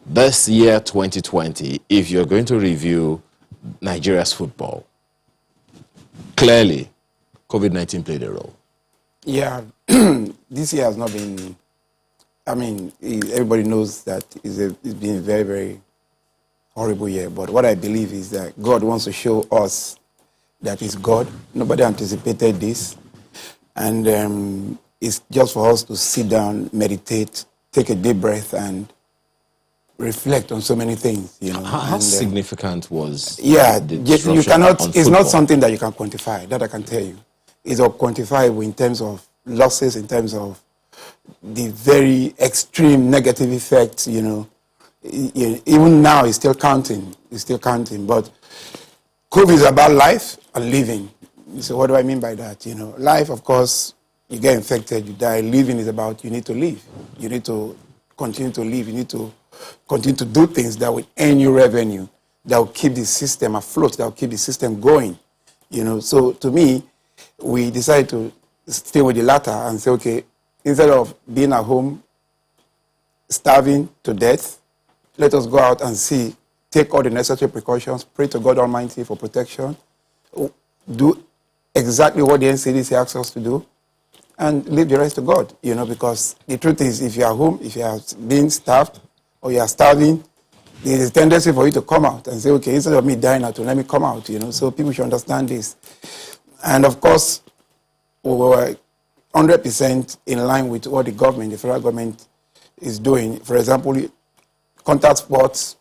This year, 2020, if you're going to review Nigeria's football, clearly, COVID-19 played a role. Yeah, this year has not been, I mean, everybody knows that it's been a very, very horrible year. But what I believe is that God wants to show us that He's God. Nobody anticipated this. And it's just for us to sit down, meditate, take a deep breath, and reflect on so many things. How significant was the disruption you cannot. on It's football? not something that you can quantify. That I can tell you. It's quantifiable in terms of losses, in terms of the very extreme negative effects. Even now, it's still counting. But COVID is about life and living. So what do I mean by that? Life, of course, you get infected, you die. Living is about you need to live. You need to continue to live. You need to continue to do things that will earn you revenue, that will keep the system afloat, that will keep the system going. So to me, we decided to stay with the latter and say, okay, instead of being at home, starving to death, let us go out and take all the necessary precautions, pray to God Almighty for protection, do exactly what the NCDC asks us to do, and leave the rest to God, because the truth is, if you are home, if you are being starved or you are starving, there is a tendency for you to come out and say, okay, instead of me dying out, let me come out, so people should understand this. And of course, we were 100% in line with what the federal government is doing. For example, contact sports,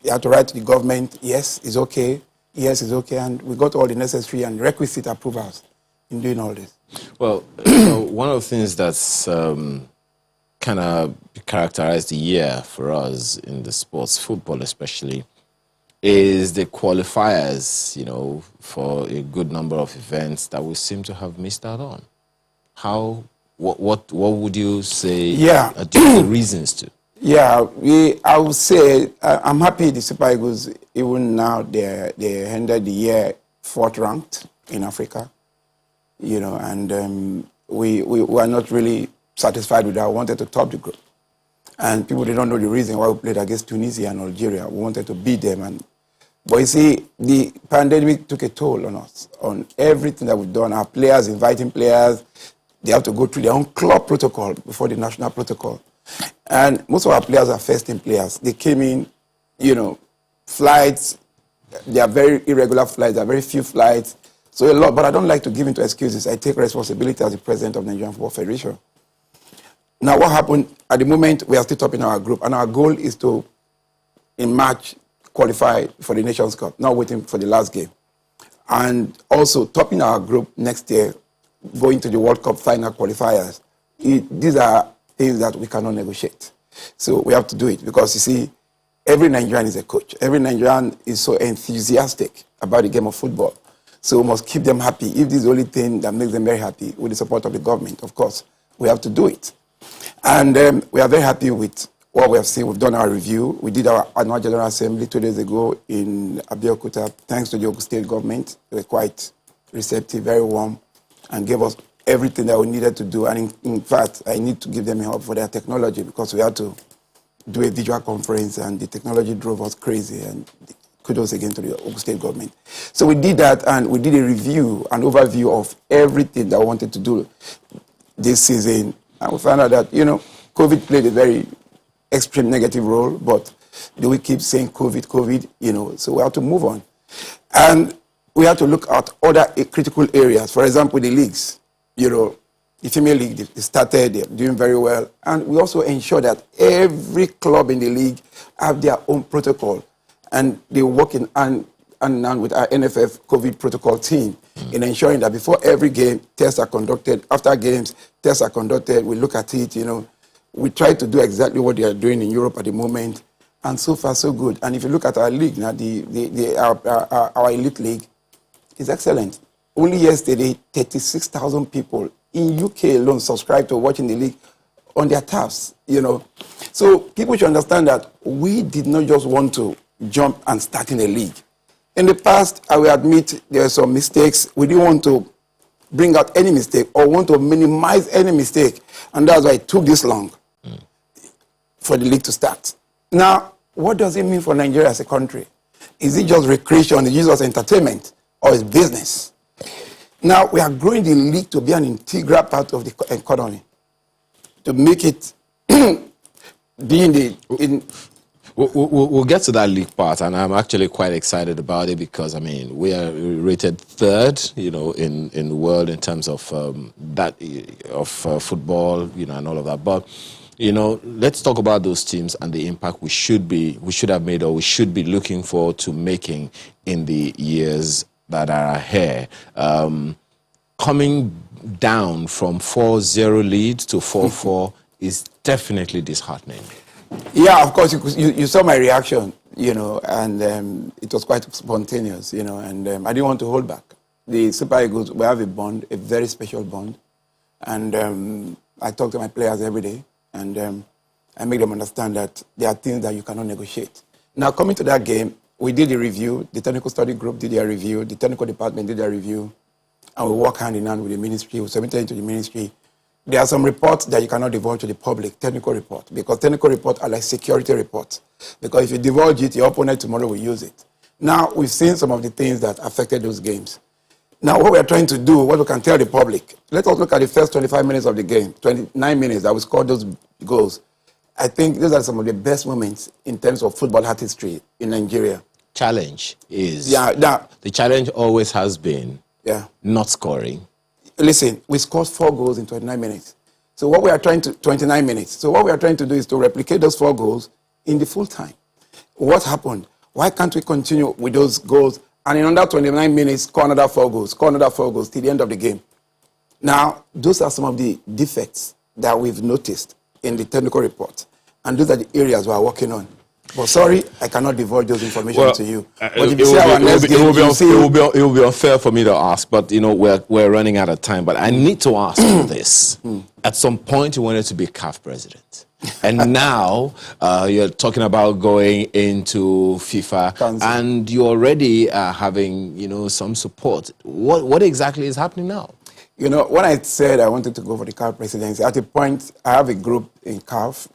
you have to write to the government, yes, it's okay, and we got all the necessary and requisite approvals in doing all this. Well, one of the things that's kind of characterized the year for us in the sports, football especially, is the qualifiers, for a good number of events that we seem to have missed out on. What would you say are the reasons to? Yeah, I would say I'm happy the Super Eagles, even now, they ended the year 4th ranked in Africa, and we were not really satisfied with that. We wanted to top the group. And people, they don't know the reason why we played against Tunisia and Algeria. We wanted to beat them. But you see, the pandemic took a toll on us, on everything that we've done. Our players, inviting players, they have to go through their own club protocol before the national protocol. And most of our players are first-team players. They came in, flights, they are very irregular flights, there are very few flights, so a lot. But I don't like to give into excuses. I take responsibility as the president of the Nigerian Football Federation. Now, what happened at the moment, we are still topping our group, and our goal is to, in March, qualify for the Nations Cup, not waiting for the last game. And also topping our group next year, going to the World Cup final qualifiers. These are things that we cannot negotiate. So we have to do it because, you see, every Nigerian is a coach. Every Nigerian is so enthusiastic about the game of football. So we must keep them happy. If this is the only thing that makes them very happy, with the support of the government, of course, we have to do it. And we are very happy with what we have seen. We've done our review. We did our annual General Assembly 2 days ago in Abeokuta. Thanks to the Ogun State government. They were quite receptive, very warm, and gave us everything that we needed to do. And in fact, I need to give them help for their technology because we had to do a visual conference and the technology drove us crazy. And kudos again to the Ogun State government. So we did that and we did a review, an overview of everything that we wanted to do this season. And we found out that, COVID played a very extreme negative role, but do we keep saying COVID, so we have to move on. And we have to look at other critical areas. For example, the leagues, the female league, they started, they're doing very well. And we also ensure that every club in the league have their own protocol. And they work in hand with our NFF COVID protocol team in ensuring that before every game, tests are conducted. After games, tests are conducted. We look at it, We try to do exactly what they are doing in Europe at the moment. And so far, so good. And if you look at our league now, our elite league is excellent. Only yesterday, 36,000 people in UK alone subscribed to watching the league on their tabs, So people should understand that we did not just want to jump and start in a league. In the past, I will admit there were some mistakes. We didn't want to bring out any mistake or want to minimize any mistake. And that's why it took this long for the league to start. Now, what does it mean for Nigeria as a country? Is it just recreation, is it just entertainment, or is business? Now, we are growing the league to be an integral part of the economy, to make it be We'll get to that league part, and I'm actually quite excited about it because, we are rated third, in the world in terms of football, and all of that. But, let's talk about those teams and the impact we should have made or we should be looking forward to making in the years that are ahead. Coming down from 4-0 lead to 4-4 is definitely disheartening. Yeah, of course, you saw my reaction, and it was quite spontaneous, and I didn't want to hold back. The Super Eagles, we have a bond, a very special bond, and I talk to my players every day, and I make them understand that there are things that you cannot negotiate. Now, coming to that game, we did a review, the technical study group did their review, the technical department did their review, and we work hand in hand with the ministry, we submitted it to the ministry. There are some reports that you cannot divulge to the public, technical report, because technical reports are like security reports. Because if you divulge it, your opponent tomorrow will use it. Now, we've seen some of the things that affected those games. Now, what we're trying to do, what we can tell the public, let us look at the first 25 minutes of the game, 29 minutes that we scored those goals. I think those are some of the best moments in terms of football history in Nigeria. Challenge is, the challenge always has been not scoring. Listen, we scored 4 goals in 29 minutes. So what we are trying to, 29 minutes. So what we are trying to do is to replicate those 4 goals in the full time. What happened? Why can't we continue with those goals and in under 29 minutes score another 4 goals till the end of the game? Now, those are some of the defects that we've noticed in the technical report. And those are the areas we are working on. But sorry, I cannot divulge those information to you. But if you see our next game, it will be unfair for me to ask, but we're running out of time. But I need to ask you this. At some point, you wanted to be CAF president. And now you're talking about going into FIFA, Council. And you already are having, some support. What exactly is happening now? When I said I wanted to go for the CAF presidency, at a point, I have a group in CAF,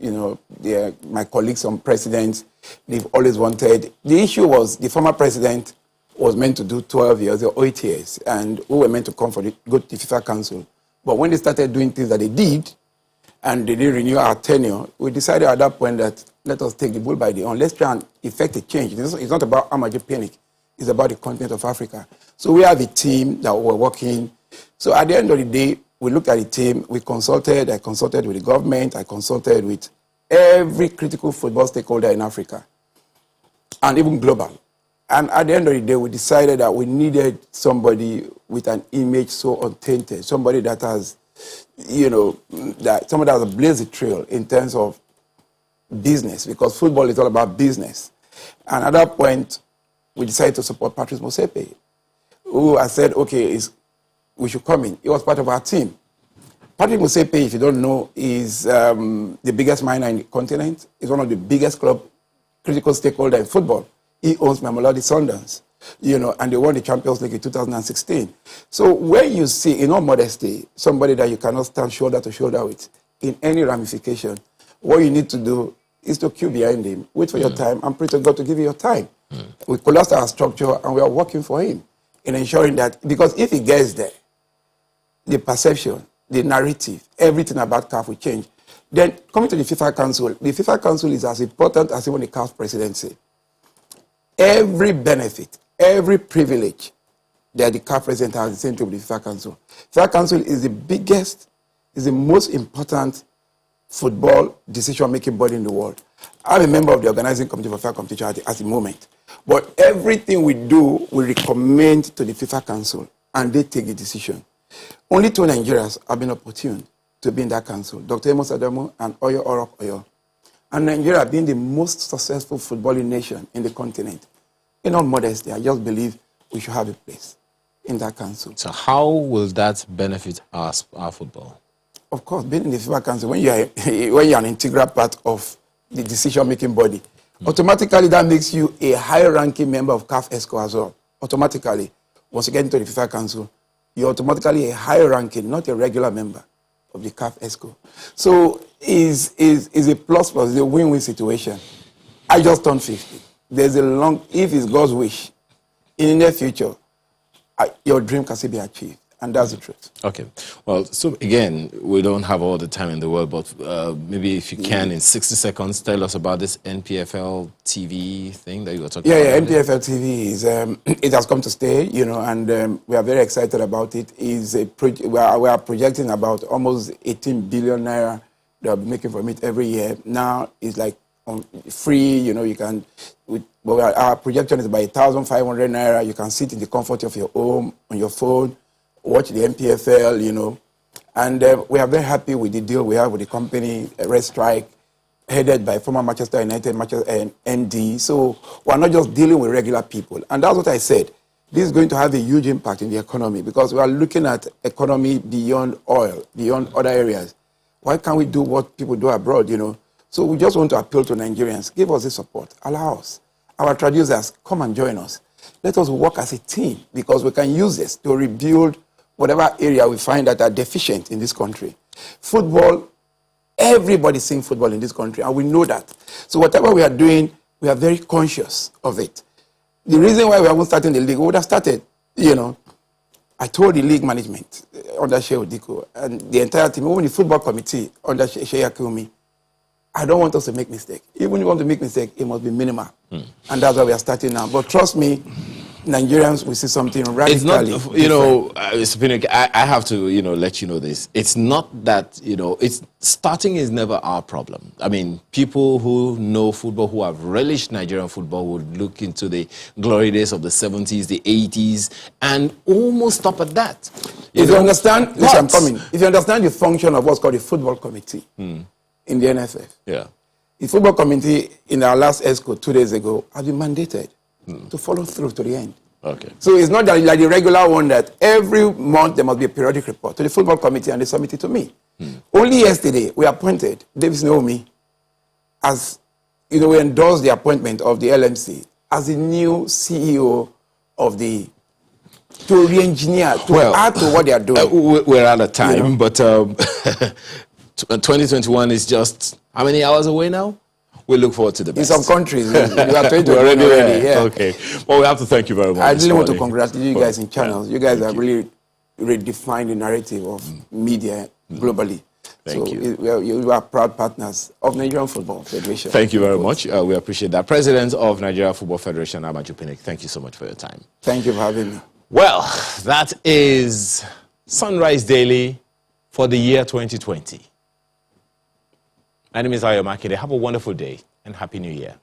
my colleagues, some presidents, they've always wanted. The issue was the former president was meant to do 12 years, or 8 years, and we were meant to come go to the FIFA Council. But when they started doing things that they did, and they didn't renew our tenure, we decided at that point that let us take the bull by the horn. Let's try and effect a change. It's not about Amaji Panic. It's about the continent of Africa. So we have a team that we're working. So at the end of the day, we looked at the team, I consulted with the government, I consulted with every critical football stakeholder in Africa, and even global. And at the end of the day, we decided that we needed somebody with an image so untainted, somebody that has, somebody that has blazed the trail in terms of business, because football is all about business. And at that point, we decided to support Patrice Motsepe, who I said, okay, we should come in. He was part of our team. Patrice Motsepe, if you don't know, is the biggest miner in the continent. He's one of the biggest critical stakeholder in football. He owns Mamelodi Sundowns, and they won the Champions League in 2016. So when you see, in all modesty, somebody that you cannot stand shoulder to shoulder with in any ramification, what you need to do is to queue behind him, wait for your time, and pray to God to give you your time. We collapsed our structure, and we are working for him in ensuring that, because if he gets there, the perception, the narrative, everything about CAF will change. Then, coming to the FIFA Council, the FIFA Council is as important as even the CAF presidency. Every benefit, every privilege that the CAF president has the same thing with the FIFA Council. FIFA Council is the biggest, is the most important football decision-making body in the world. I'm a member of the organizing committee for FIFA competition at the moment. But everything we do, we recommend to the FIFA Council, and they take the decision. Only 2 Nigerians have been opportune to be in that council, Dr. Amos Adamu and Oyo Orok Oyo. And Nigeria being the most successful footballing nation in the continent. In all modesty, I just believe we should have a place in that council. So how will that benefit our football? Of course, being in the FIFA Council, when you're an integral part of the decision-making body, automatically that makes you a high-ranking member of CAF ESCO as well. Automatically, once you get into the FIFA Council, you're automatically a high-ranking, not a regular member of the CAF ESCO. So is a plus, it's a win-win situation. I just turned 50. There's if it's God's wish, in the near future, your dream can still be achieved. And that's the truth. Okay. Well, so again, we don't have all the time in the world, but maybe if you can, in 60 seconds, tell us about this NPFL TV thing that you were talking about. Yeah, NPFL TV is, it has come to stay, and we are very excited about it. We are projecting about almost 18 billion naira that we'll be making from it every year. Now it's like free, you can, our projection is about 1,500 naira. You can sit in the comfort of your home, on your phone, watch the NPFL, and we are very happy with the deal we have with the company, Restructuring, headed by former Manchester United ND. So we're not just dealing with regular people. And that's what I said. This is going to have a huge impact in the economy because we are looking at economy beyond oil, beyond other areas. Why can't we do what people do abroad, So we just want to appeal to Nigerians. Give us the support. Allow us. Our traducers, come and join us. Let us work as a team because we can use this to rebuild whatever area we find that are deficient in this country. Football, everybody's seeing football in this country, and we know that. So whatever we are doing, we are very conscious of it. The reason why we haven't started the league, we would have started, I told the league management under Shehu Diko and the entire team, even the football committee under Shehu Kumi, I don't want us to make mistake. Even if you want to make mistake, it must be minimal. And that's why we are starting now. But trust me, Nigerians will see something radically. It's not, Mr. Pinnick, I have to, let you know this. It's not that, starting is never our problem. I mean, people who know football, who have relished Nigerian football, would look into the glory days of the 70s, the 80s, and almost stop at that. If you understand, listen, I'm coming. If you understand the function of what's called the football committee in the NFF, the football committee in our last ESCO 2 days ago has been mandated to follow through to the end. Okay. So it's not that like the regular one that every month there must be a periodic report to the football committee and they submit it to me. Only yesterday we appointed Davis Naomi as, we endorsed the appointment of the LMC as the new CEO of to re-engineer, add to what they are doing. We're out of time, but 2021 is just how many hours away now? We look forward to the best. In some countries, we are 2021 already. Yeah. Okay. Well, we have to thank you very much. I really want to congratulate you guys in channels. You guys have really redefined the narrative of media globally. Thank you. You are proud partners of Nigerian Football Federation. Thank you very much. We appreciate that. President of Nigeria Football Federation, Amaju Pinnick, thank you so much for your time. Thank you for having me. Well, that is Sunrise Daily for the year 2020. My name is Ayo Makide. Have a wonderful day and Happy New Year.